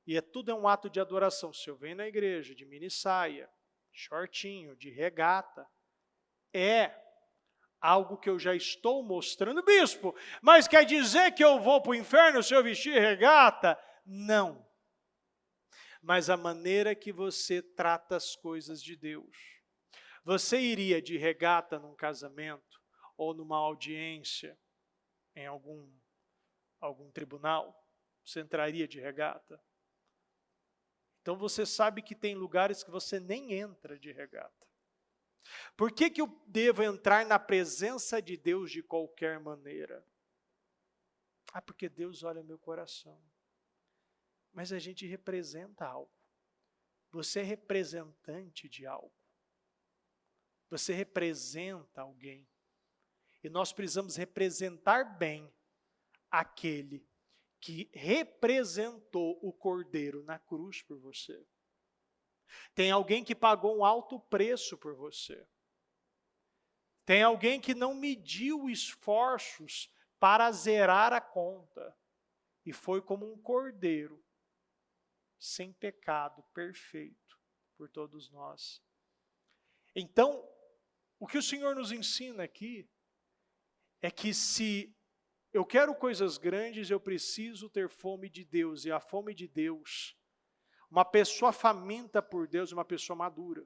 e tudo é um ato de adoração, se eu venho na igreja de mini saia, shortinho, de regata, é algo que eu já estou mostrando, bispo, mas quer dizer que eu vou para o inferno se eu vestir regata? Não. Mas a maneira que você trata as coisas de Deus. Você iria de regata num casamento ou numa audiência em algum tribunal? Você entraria de regata? Então você sabe que tem lugares que você nem entra de regata. Por que eu devo entrar na presença de Deus de qualquer maneira? Porque Deus olha meu coração. Mas a gente representa algo. Você é representante de algo. Você representa alguém. E nós precisamos representar bem aquele que representou o Cordeiro na cruz por você. Tem alguém que pagou um alto preço por você. Tem alguém que não mediu esforços para zerar a conta. E foi como um cordeiro, sem pecado, perfeito, por todos nós. Então, o que o Senhor nos ensina aqui é que se eu quero coisas grandes, eu preciso ter fome de Deus. E a fome de Deus, uma pessoa faminta por Deus é uma pessoa madura.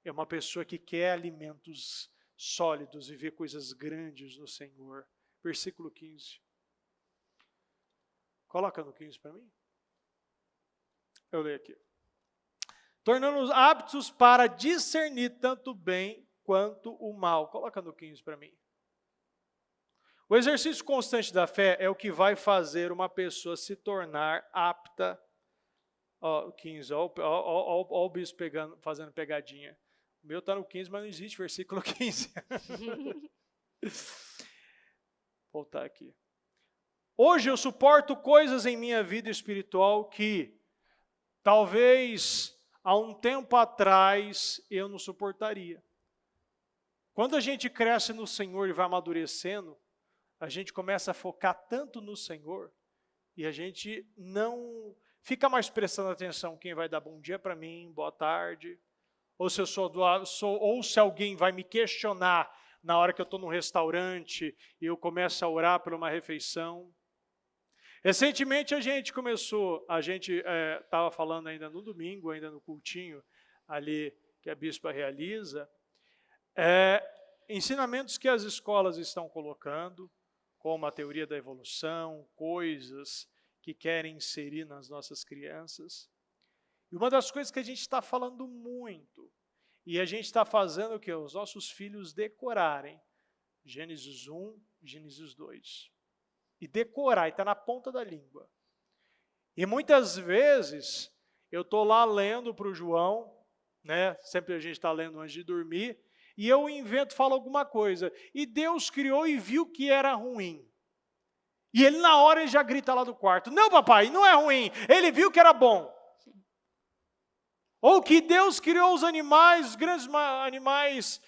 É uma pessoa que quer alimentos sólidos e ver coisas grandes no Senhor. Versículo 15. Coloca no 15 para mim. Eu leio aqui. Tornando-nos aptos para discernir tanto o bem quanto o mal. Coloca no 15 para mim. O exercício constante da fé é o que vai fazer uma pessoa se tornar apta. 15, ó o bispo fazendo pegadinha. O meu está no 15, mas não existe versículo 15. Vou voltar aqui. Hoje eu suporto coisas em minha vida espiritual que talvez há um tempo atrás eu não suportaria. Quando a gente cresce no Senhor e vai amadurecendo, a gente começa a focar tanto no Senhor e a gente não fica mais prestando atenção quem vai dar bom dia para mim, boa tarde, ou se eu ou se alguém vai me questionar na hora que eu estou num restaurante e eu começo a orar por uma refeição. Recentemente a gente estava falando ainda no domingo, ainda no cultinho, ali que a bispa realiza, ensinamentos que as escolas estão colocando, como a teoria da evolução, coisas que querem inserir nas nossas crianças. E uma das coisas que a gente está falando muito, e a gente está fazendo o que? Os nossos filhos decorarem Gênesis 1, Gênesis 2. E decorar, e está na ponta da língua. E muitas vezes, eu estou lá lendo para o João, né? Sempre a gente está lendo antes de dormir, e eu invento, falo alguma coisa. E Deus criou e viu que era ruim. E ele na hora ele já grita lá do quarto, não papai, não é ruim, ele viu que era bom. Ou que Deus criou os animais, os grandes animais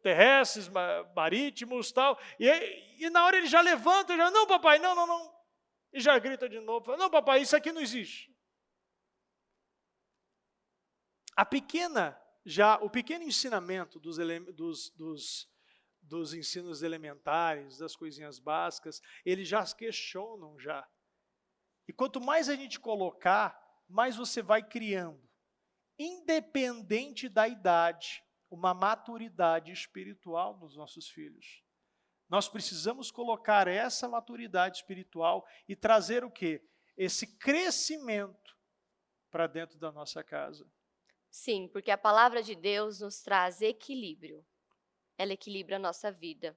terrestres, marítimos, tal, e na hora ele já levanta, já, não papai, não, não, não. E já grita de novo, fala, não papai, isso aqui não existe. O pequeno ensinamento dos ensinos elementares, das coisinhas básicas, eles já questionam já. E quanto mais a gente colocar, mais você vai criando, independente da idade, uma maturidade espiritual nos nossos filhos. Nós precisamos colocar essa maturidade espiritual e trazer o quê? Esse crescimento para dentro da nossa casa. Sim, porque a palavra de Deus nos traz equilíbrio. Ela equilibra a nossa vida.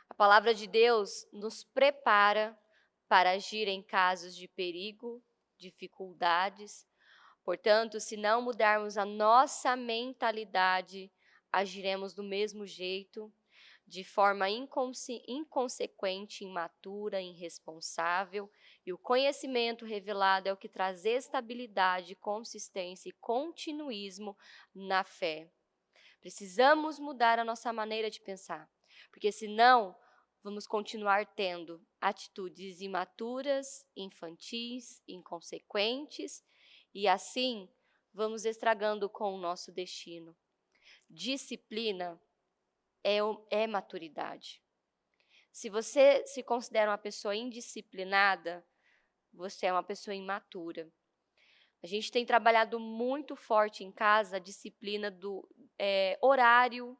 A palavra de Deus nos prepara para agir em casos de perigo, dificuldades. Portanto, se não mudarmos a nossa mentalidade, agiremos do mesmo jeito, de forma inconsequente, imatura, irresponsável, e o conhecimento revelado é o que traz estabilidade, consistência e continuismo na fé. Precisamos mudar a nossa maneira de pensar, porque senão vamos continuar tendo atitudes imaturas, infantis, inconsequentes, e assim vamos estragando com o nosso destino. Disciplina é maturidade. Se você se considera uma pessoa indisciplinada, você é uma pessoa imatura. A gente tem trabalhado muito forte em casa a disciplina do horário,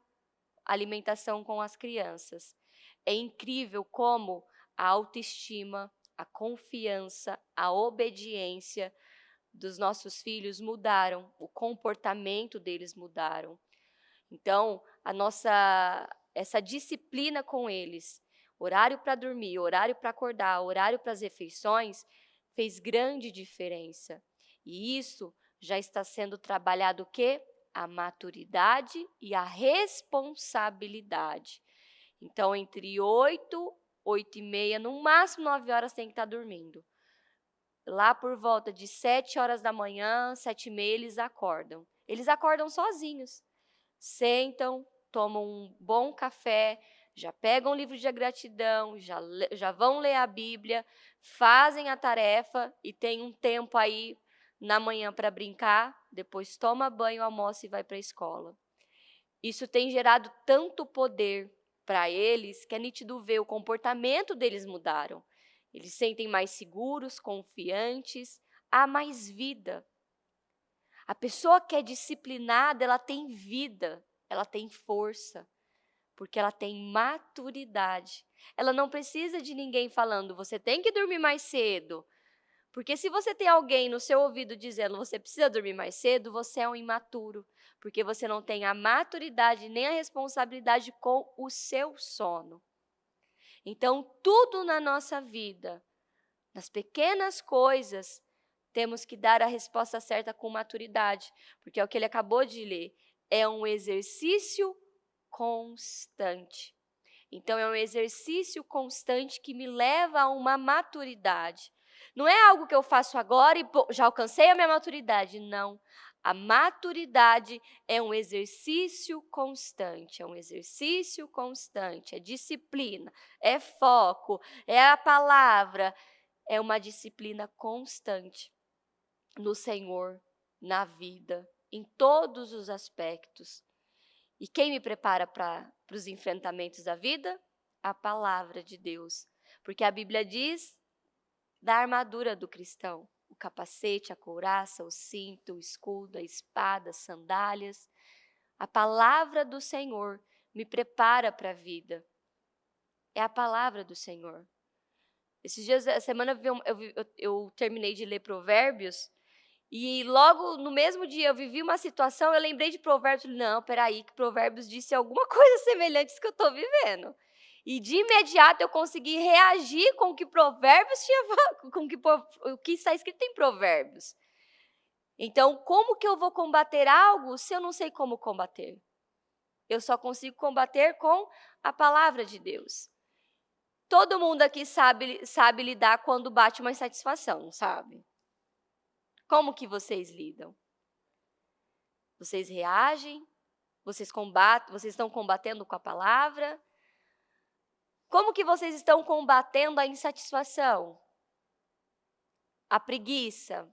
alimentação com as crianças. É incrível como a autoestima, a confiança, a obediência dos nossos filhos mudaram, o comportamento deles mudaram. Então, essa disciplina com eles, horário para dormir, horário para acordar, horário para as refeições, fez grande diferença. E isso já está sendo trabalhado o quê? A maturidade e a responsabilidade. Então, entre 8, 8h30, no máximo 9 horas tem que estar dormindo. Lá por volta de 7 horas da manhã, 7h30, eles acordam. Eles acordam sozinhos. Sentam, tomam um bom café, já pegam um livro de gratidão, já vão ler a Bíblia, fazem a tarefa e tem um tempo aí na manhã para brincar, depois toma banho, almoça e vai para a escola. Isso tem gerado tanto poder para eles que é nítido ver o comportamento deles mudaram. Eles se sentem mais seguros, confiantes, há mais vida. A pessoa que é disciplinada, ela tem vida, ela tem força, porque ela tem maturidade. Ela não precisa de ninguém falando, você tem que dormir mais cedo. Porque se você tem alguém no seu ouvido dizendo, você precisa dormir mais cedo, você é um imaturo. Porque você não tem a maturidade nem a responsabilidade com o seu sono. Então, tudo na nossa vida, nas pequenas coisas, temos que dar a resposta certa com maturidade, porque é o que ele acabou de ler, é um exercício constante. Então, é um exercício constante que me leva a uma maturidade. Não é algo que eu faço agora e já alcancei a minha maturidade, não. A maturidade é um exercício constante, é disciplina, é foco, é a palavra, é uma disciplina constante no Senhor, na vida, em todos os aspectos. E quem me prepara para os enfrentamentos da vida? A palavra de Deus. Porque a Bíblia diz da armadura do cristão. capacete, a couraça, o cinto, o escudo, a espada, as sandálias. A palavra do Senhor me prepara para a vida. É a palavra do Senhor. Esses dias, essa semana, eu terminei de ler Provérbios, e logo no mesmo dia eu vivi uma situação, eu lembrei de Provérbios, falei, não, peraí, que Provérbios disse alguma coisa semelhante a isso que eu estou vivendo. E de imediato eu consegui reagir com o que Provérbios o que está escrito em Provérbios. Então, como que eu vou combater algo se eu não sei como combater? Eu só consigo combater com a palavra de Deus. Todo mundo aqui sabe lidar quando bate uma insatisfação, não sabe? Como que vocês lidam? Vocês reagem? Vocês estão combatendo com a palavra? Como que vocês estão combatendo a insatisfação? A preguiça?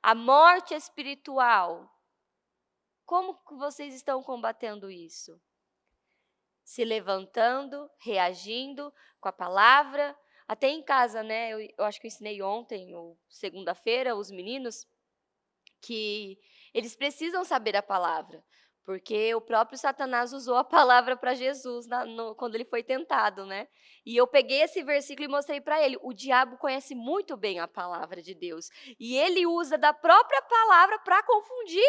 A morte espiritual? Como que vocês estão combatendo isso? Se levantando, reagindo com a palavra. Até em casa, né? Eu acho que eu ensinei ontem, ou segunda-feira, os meninos, que eles precisam saber a palavra. Porque o próprio Satanás usou a palavra para Jesus quando ele foi tentado, né? E eu peguei esse versículo e mostrei para ele. O diabo conhece muito bem a palavra de Deus. E ele usa da própria palavra para confundir.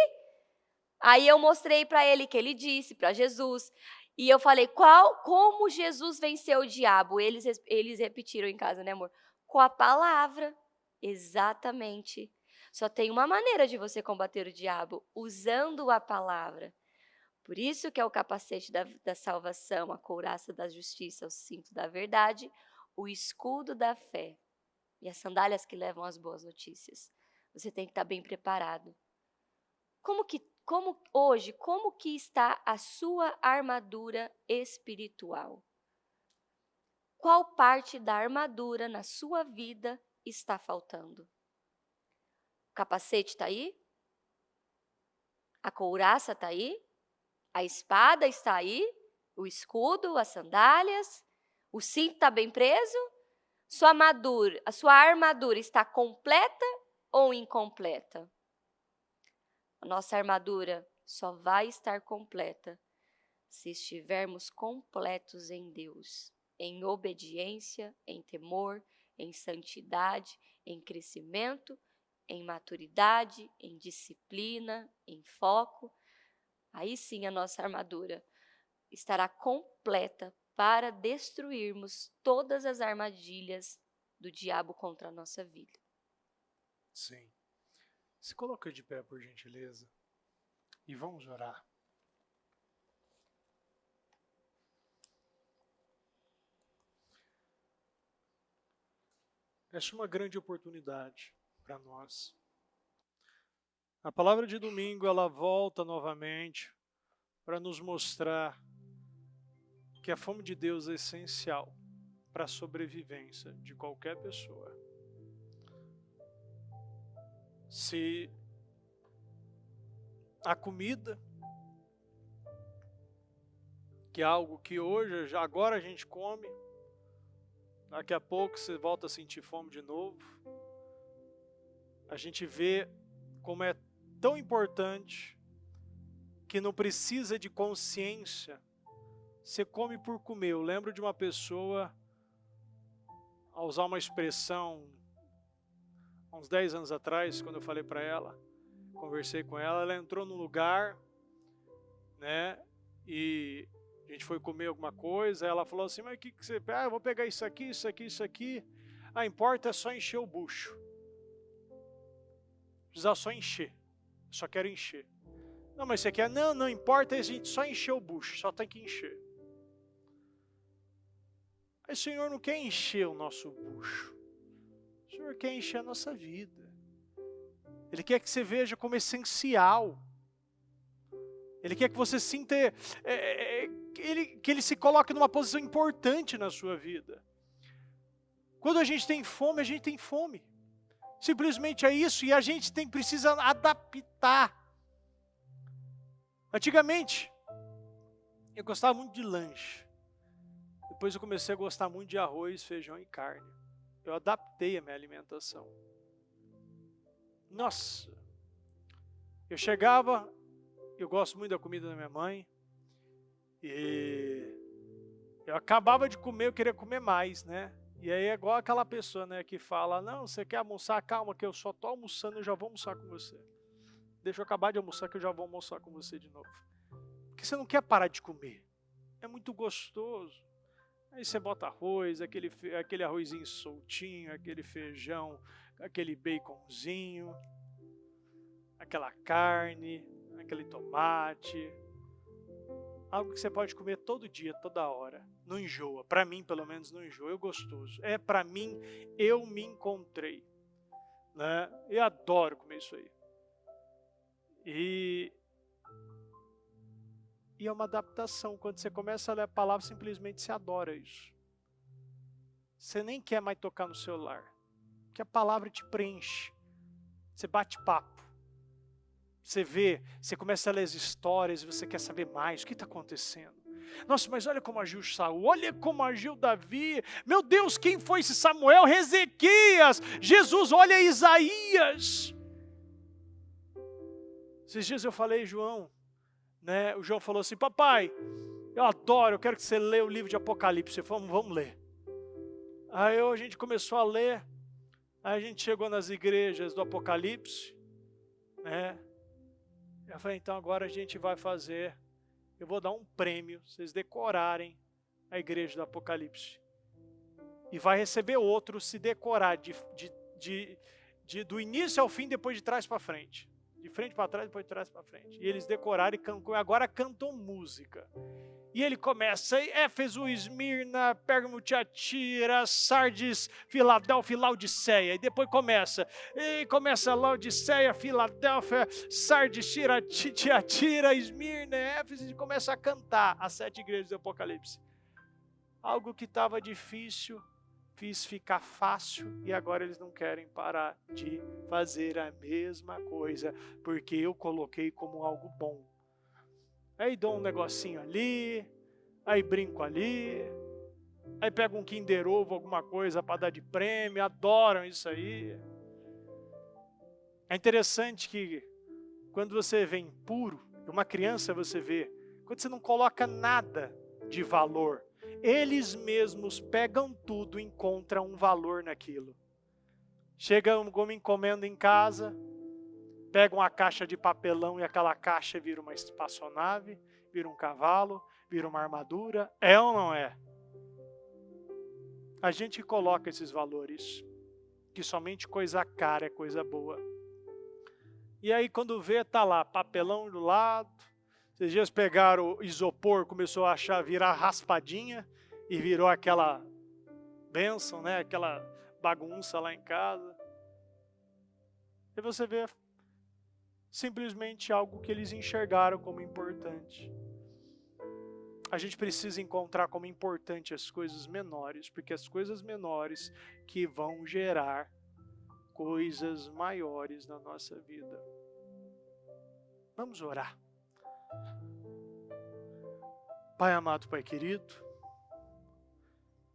Aí eu mostrei para ele que ele disse para Jesus. E eu falei, como Jesus venceu o diabo? Eles repetiram em casa, né, amor? Com a palavra. Exatamente. Só tem uma maneira de você combater o diabo, usando a palavra. Por isso que é o capacete da salvação, a couraça da justiça, o cinto da verdade, o escudo da fé e as sandálias que levam às boas notícias. Você tem que estar bem preparado. Como que está a sua armadura espiritual? Qual parte da armadura na sua vida está faltando? O capacete está aí? A couraça está aí? A espada está aí? O escudo, as sandálias? O cinto está bem preso? A sua armadura está completa ou incompleta? A nossa armadura só vai estar completa se estivermos completos em Deus, em obediência, em temor, em santidade, em crescimento, em maturidade, em disciplina, em foco. Aí sim a nossa armadura estará completa para destruirmos todas as armadilhas do diabo contra a nossa vida. Sim. Se coloca de pé, por gentileza, e vamos orar. Essa é uma grande oportunidade para nós. A palavra de domingo, ela volta novamente para nos mostrar que a fome de Deus é essencial para a sobrevivência de qualquer pessoa. Se a comida, que é algo que hoje, agora a gente come, daqui a pouco você volta a sentir fome de novo, a gente vê como é tão importante que não precisa de consciência, você come por comer. Eu lembro de uma pessoa, a usar uma expressão, há uns 10 anos atrás, quando eu falei para ela, conversei com ela, ela entrou num lugar, né, e a gente foi comer alguma coisa, ela falou assim, mas o que você pega? Eu vou pegar isso aqui, isso aqui, isso aqui. Ah, importa é só encher o bucho. Precisa só encher. Só quero encher. Não, mas você quer? Não importa, a gente só encher o bucho, só tem que encher. Mas o Senhor não quer encher o nosso bucho. O Senhor quer encher a nossa vida. Ele quer que você veja como essencial. Ele quer que você sinta, que Ele se coloque numa posição importante na sua vida. Quando a gente tem fome. Simplesmente é isso, e a gente precisa adaptar. Antigamente, eu gostava muito de lanche. Depois eu comecei a gostar muito de arroz, feijão e carne. Eu adaptei a minha alimentação. Nossa, eu chegava, eu gosto muito da comida da minha mãe, e eu acabava de comer, eu queria comer mais, né? E aí é igual aquela pessoa, né, que fala, não, você quer almoçar? Calma, que eu só tô almoçando, eu já vou almoçar com você. Deixa eu acabar de almoçar que eu já vou almoçar com você de novo. Porque você não quer parar de comer. É muito gostoso. Aí você bota arroz, aquele arrozinho soltinho, aquele feijão, aquele baconzinho, aquela carne, aquele tomate. Algo que você pode comer todo dia, toda hora. Não enjoa. Para mim, pelo menos, não enjoa. É gostoso. É para mim, eu me encontrei. Né? Eu adoro comer isso aí. E é uma adaptação. Quando você começa a ler a palavra, simplesmente você adora isso. Você nem quer mais tocar no celular. Porque a palavra te preenche. Você bate papo. Você vê, você começa a ler as histórias e você quer saber mais. O que está acontecendo? Nossa, mas olha como agiu Saul, olha como agiu Davi. Meu Deus, quem foi esse Samuel? Ezequias. Jesus, olha Isaías. Esses dias eu falei, João, né? O João falou assim, papai, eu adoro, eu quero que você leia o livro de Apocalipse. Eu falei, vamos ler. Aí a gente começou a ler, aí a gente chegou nas igrejas do Apocalipse, né? Eu falei, então agora a gente vai fazer, eu vou dar um prêmio, vocês decorarem a igreja do Apocalipse. E vai receber outro se decorar do início ao fim, depois de trás para frente. De frente para trás, depois de trás para frente. E eles decoraram e agora cantam música. E ele começa, Éfeso, Esmirna, Pérgamo, Tiatira, Sardes, Filadélfia, Laodiceia. E depois começa Laodiceia, Filadélfia, Sardes, Tiatira, Esmirna, Éfeso. E começa a cantar as 7 igrejas do Apocalipse. Algo que estava difícil, fiz ficar fácil. E agora eles não querem parar de fazer a mesma coisa, porque eu coloquei como algo bom. Aí dou um negocinho ali, aí brinco ali, aí pego um Kinder Ovo, alguma coisa para dar de prêmio, adoram isso aí. É interessante que quando você vê impuro, uma criança você vê, quando você não coloca nada de valor, eles mesmos pegam tudo e encontram um valor naquilo. Chega uma encomenda em casa, pega uma caixa de papelão e aquela caixa vira uma espaçonave, vira um cavalo, vira uma armadura. É ou não é? A gente coloca esses valores, que somente coisa cara é coisa boa. E aí quando vê, tá lá, papelão do lado. Esses dias pegaram o isopor, começou a achar, virar raspadinha e virou aquela bênção, né? Aquela bagunça lá em casa. E você vê simplesmente algo que eles enxergaram como importante. A gente precisa encontrar como importante as coisas menores, porque as coisas menores que vão gerar coisas maiores na nossa vida. Vamos orar. Pai amado, Pai querido,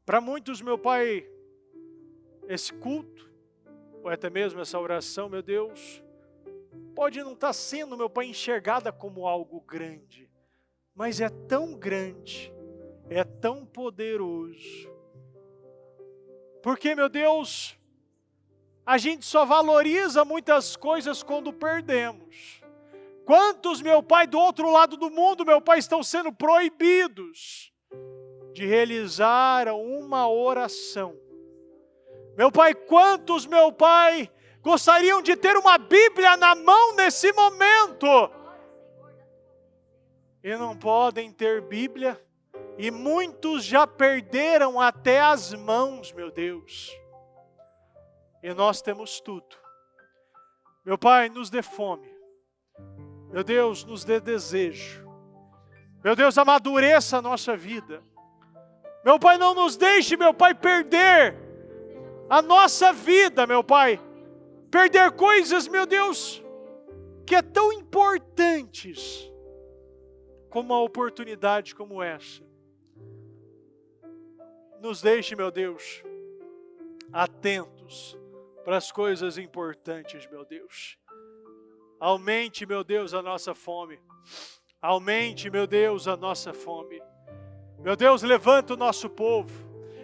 para muitos, meu Pai, esse culto, ou até mesmo essa oração, meu Deus, pode não estar sendo, meu Pai, enxergada como algo grande, mas é tão grande, é tão poderoso. Porque, meu Deus, a gente só valoriza muitas coisas quando perdemos. Quantos, meu Pai, do outro lado do mundo, meu Pai, estão sendo proibidos de realizar uma oração? Meu Pai, quantos, meu Pai, gostariam de ter uma Bíblia na mão nesse momento e não podem ter Bíblia, e muitos já perderam até as mãos, meu Deus. E nós temos tudo. Meu Pai, nos dê fome. Meu Deus, nos dê desejo. Meu Deus, amadureça a nossa vida. Meu Pai, não nos deixe, meu Pai, perder a nossa vida, meu Pai. Perder coisas, meu Deus, que é tão importantes como uma oportunidade como essa. Nos deixe, meu Deus, atentos para as coisas importantes, meu Deus. Aumente, meu Deus, a nossa fome. Aumente, meu Deus, a nossa fome. Meu Deus, levanta o nosso povo.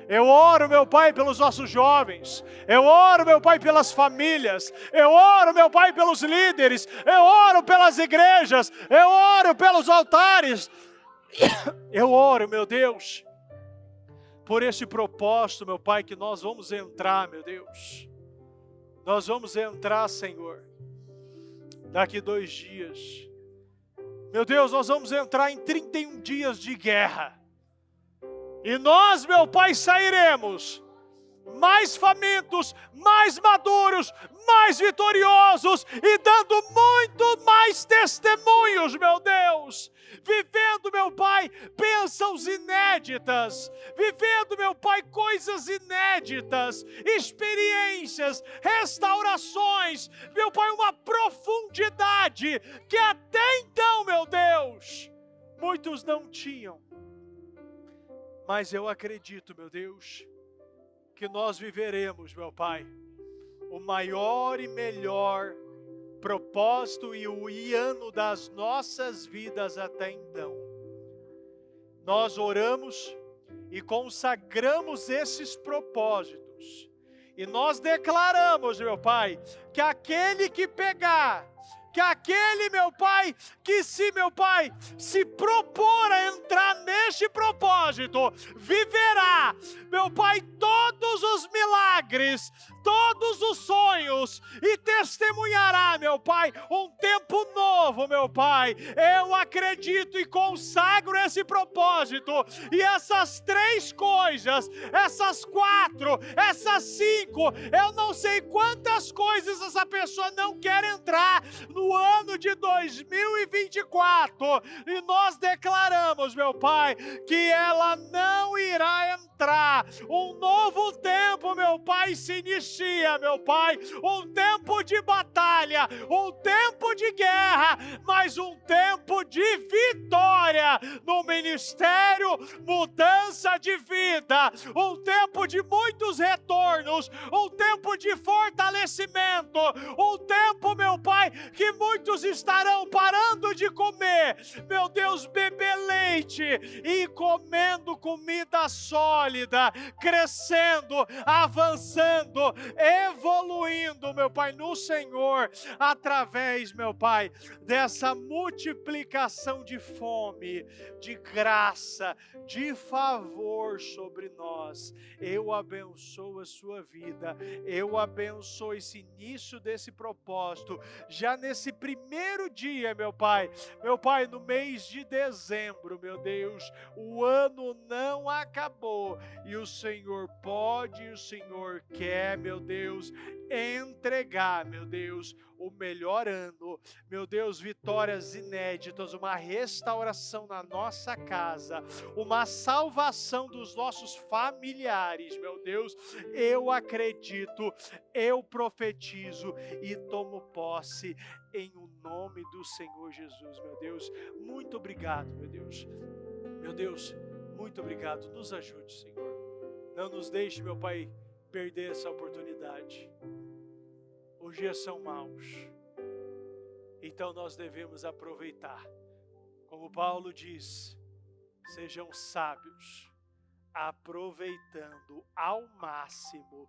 Eu oro, meu Pai, pelos nossos jovens. Eu oro, meu Pai, pelas famílias. Eu oro, meu Pai, pelos líderes. Eu oro pelas igrejas. Eu oro pelos altares. Eu oro, meu Deus, por esse propósito, meu Pai, que nós vamos entrar, meu Deus. Nós vamos entrar, Senhor, daqui 2 dias. Meu Deus, nós vamos entrar em 31 dias de guerra. E nós, meu Pai, sairemos mais famintos, mais maduros, mais vitoriosos e dando muito mais testemunhos, meu Deus. Vivendo, meu Pai, bênçãos inéditas. Vivendo, meu Pai, coisas inéditas, experiências, restaurações. Meu Pai, uma profundidade que até então, meu Deus, muitos não tinham. Mas eu acredito, meu Deus, que nós viveremos, meu Pai, o maior e melhor propósito e o ano das nossas vidas até então. Nós oramos e consagramos esses propósitos. E nós declaramos, meu Pai, que aquele que pegar, que aquele, meu Pai, que se, meu Pai, se propor a entrar neste propósito, viverá, meu Pai, todos os milagres, todos os sonhos e testemunhará, meu Pai, um tempo novo, meu Pai. Eu acredito e consagro esse propósito e essas 3 coisas, essas 4, essas 5, eu não sei quantas coisas essa pessoa não quer entrar no ano de 2024 e nós declaramos, meu Pai, que ela não irá entrar. Um novo tempo, meu Pai, se inicia, meu Pai, um tempo de batalha, um tempo de guerra, mas um tempo de vitória no ministério, mudança de vida, um tempo de muitos retornos, um tempo de fortalecimento, um tempo, meu Pai, que muitos estarão parando de comer, meu Deus, beber leite e comendo comida sólida, crescendo, avançando, evoluindo, meu Pai, no Senhor, através, meu Pai, dessa multiplicação de fome, de graça, de favor sobre nós. Eu abençoo a sua vida, eu abençoo esse início desse propósito, já nesse primeiro dia, meu Pai, no mês de dezembro, meu Deus, o ano não acabou, e o Senhor pode, e o Senhor quer, meu Deus, entregar, meu Deus, o melhor ano, meu Deus, vitórias inéditas, uma restauração na nossa casa, uma salvação dos nossos familiares, meu Deus, eu acredito, eu profetizo e tomo posse em o nome do Senhor Jesus, meu Deus. Muito obrigado, meu Deus. Meu Deus, muito obrigado. Nos ajude, Senhor. Não nos deixe, meu Pai, perder essa oportunidade. Os dias são maus, então nós devemos aproveitar. Como Paulo diz, sejam sábios, aproveitando ao máximo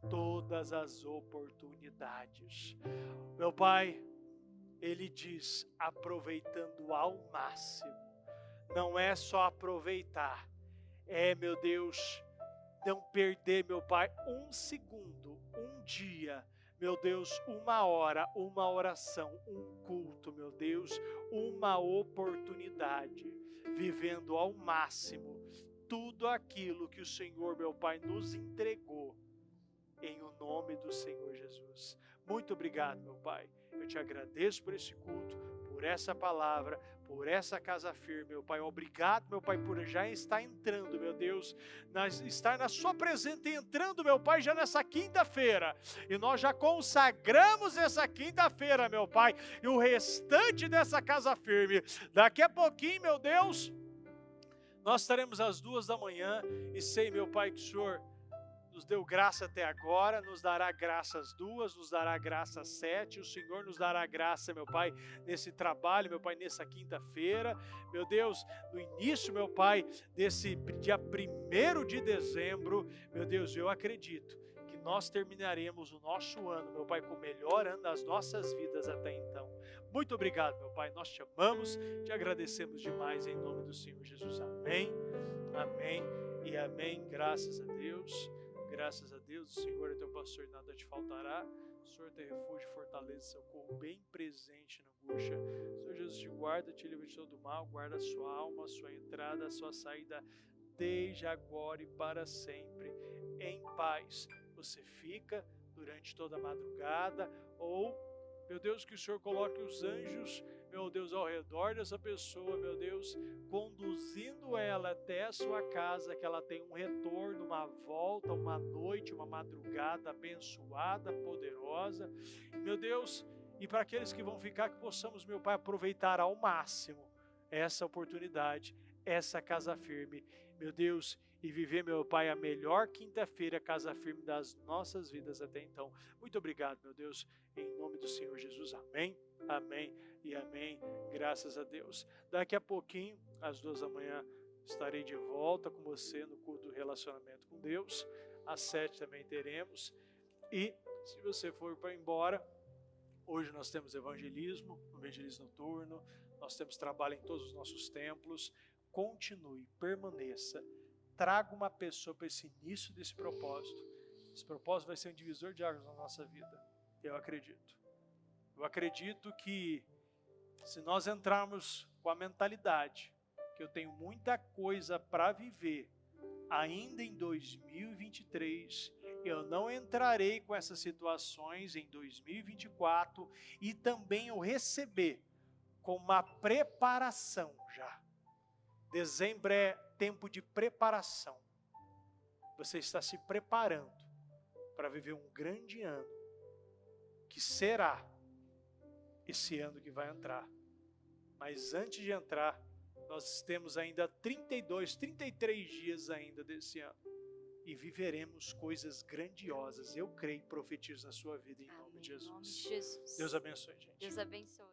todas as oportunidades. Meu Pai, Ele diz, aproveitando ao máximo. Não é só aproveitar, é, meu Deus, não perder, meu Pai, 1 segundo, 1 dia, meu Deus, 1 hora, uma oração, um culto, meu Deus, uma oportunidade, vivendo ao máximo tudo aquilo que o Senhor, meu Pai, nos entregou, em o nome do Senhor Jesus. Muito obrigado, meu Pai. Eu te agradeço por esse culto, por essa palavra, por essa casa firme, meu Pai. Obrigado, meu Pai, por já estar entrando, meu Deus, estar na sua presença, entrando, meu Pai, já nessa quinta-feira. E nós já consagramos essa quinta-feira, meu Pai, e o restante dessa casa firme. Daqui a pouquinho, meu Deus, nós estaremos às 2 da manhã e sei, meu Pai, que o Senhor nos deu graça até agora, nos dará graça às 2, nos dará graça às 7. O Senhor nos dará graça, meu Pai, nesse trabalho, meu Pai, nessa quinta-feira. Meu Deus, no início, meu Pai, desse dia 1º de dezembro, meu Deus, eu acredito que nós terminaremos o nosso ano, meu Pai, com o melhor ano das nossas vidas até então. Muito obrigado, meu Pai, nós te amamos, te agradecemos demais em nome do Senhor Jesus. Amém, amém e amém. Graças a Deus, o Senhor é teu pastor e nada te faltará. O Senhor é teu refúgio, fortaleza, socorro bem presente na angústia. O Senhor Jesus te guarda, te livra de todo mal, guarda a sua alma, a sua entrada, a sua saída, desde agora e para sempre, em paz. Você fica durante toda a madrugada, ou, meu Deus, que o Senhor coloque os anjos, meu Deus, ao redor dessa pessoa, meu Deus, conduzindo ela até a sua casa, que ela tenha um retorno, uma volta, uma noite, uma madrugada abençoada, poderosa, meu Deus, e para aqueles que vão ficar, que possamos, meu Pai, aproveitar ao máximo essa oportunidade, essa casa firme, meu Deus, e viver, meu Pai, a melhor quinta-feira, casa firme das nossas vidas até então. Muito obrigado, meu Deus, em nome do Senhor Jesus. Amém, amém e amém. Graças a Deus. Daqui a pouquinho, às 2 da manhã, estarei de volta com você no culto do relacionamento com Deus. Às 7 também teremos. E se você for para embora, hoje nós temos evangelismo noturno, nós temos trabalho em todos os nossos templos. Continue, permaneça. Traga uma pessoa para esse início desse propósito. Esse propósito vai ser um divisor de águas na nossa vida. Eu acredito. Eu acredito que se nós entrarmos com a mentalidade que eu tenho muita coisa para viver ainda em 2023, eu não entrarei com essas situações em 2024 e também eu receber com uma preparação já. Dezembro é tempo de preparação. Você está se preparando para viver um grande ano, que será esse ano que vai entrar. Mas antes de entrar, nós temos ainda 32, 33 dias ainda desse ano. E viveremos coisas grandiosas. Eu creio e profetizo na sua vida em nome de Jesus. Em nome de Jesus. Deus abençoe, gente. Deus abençoe.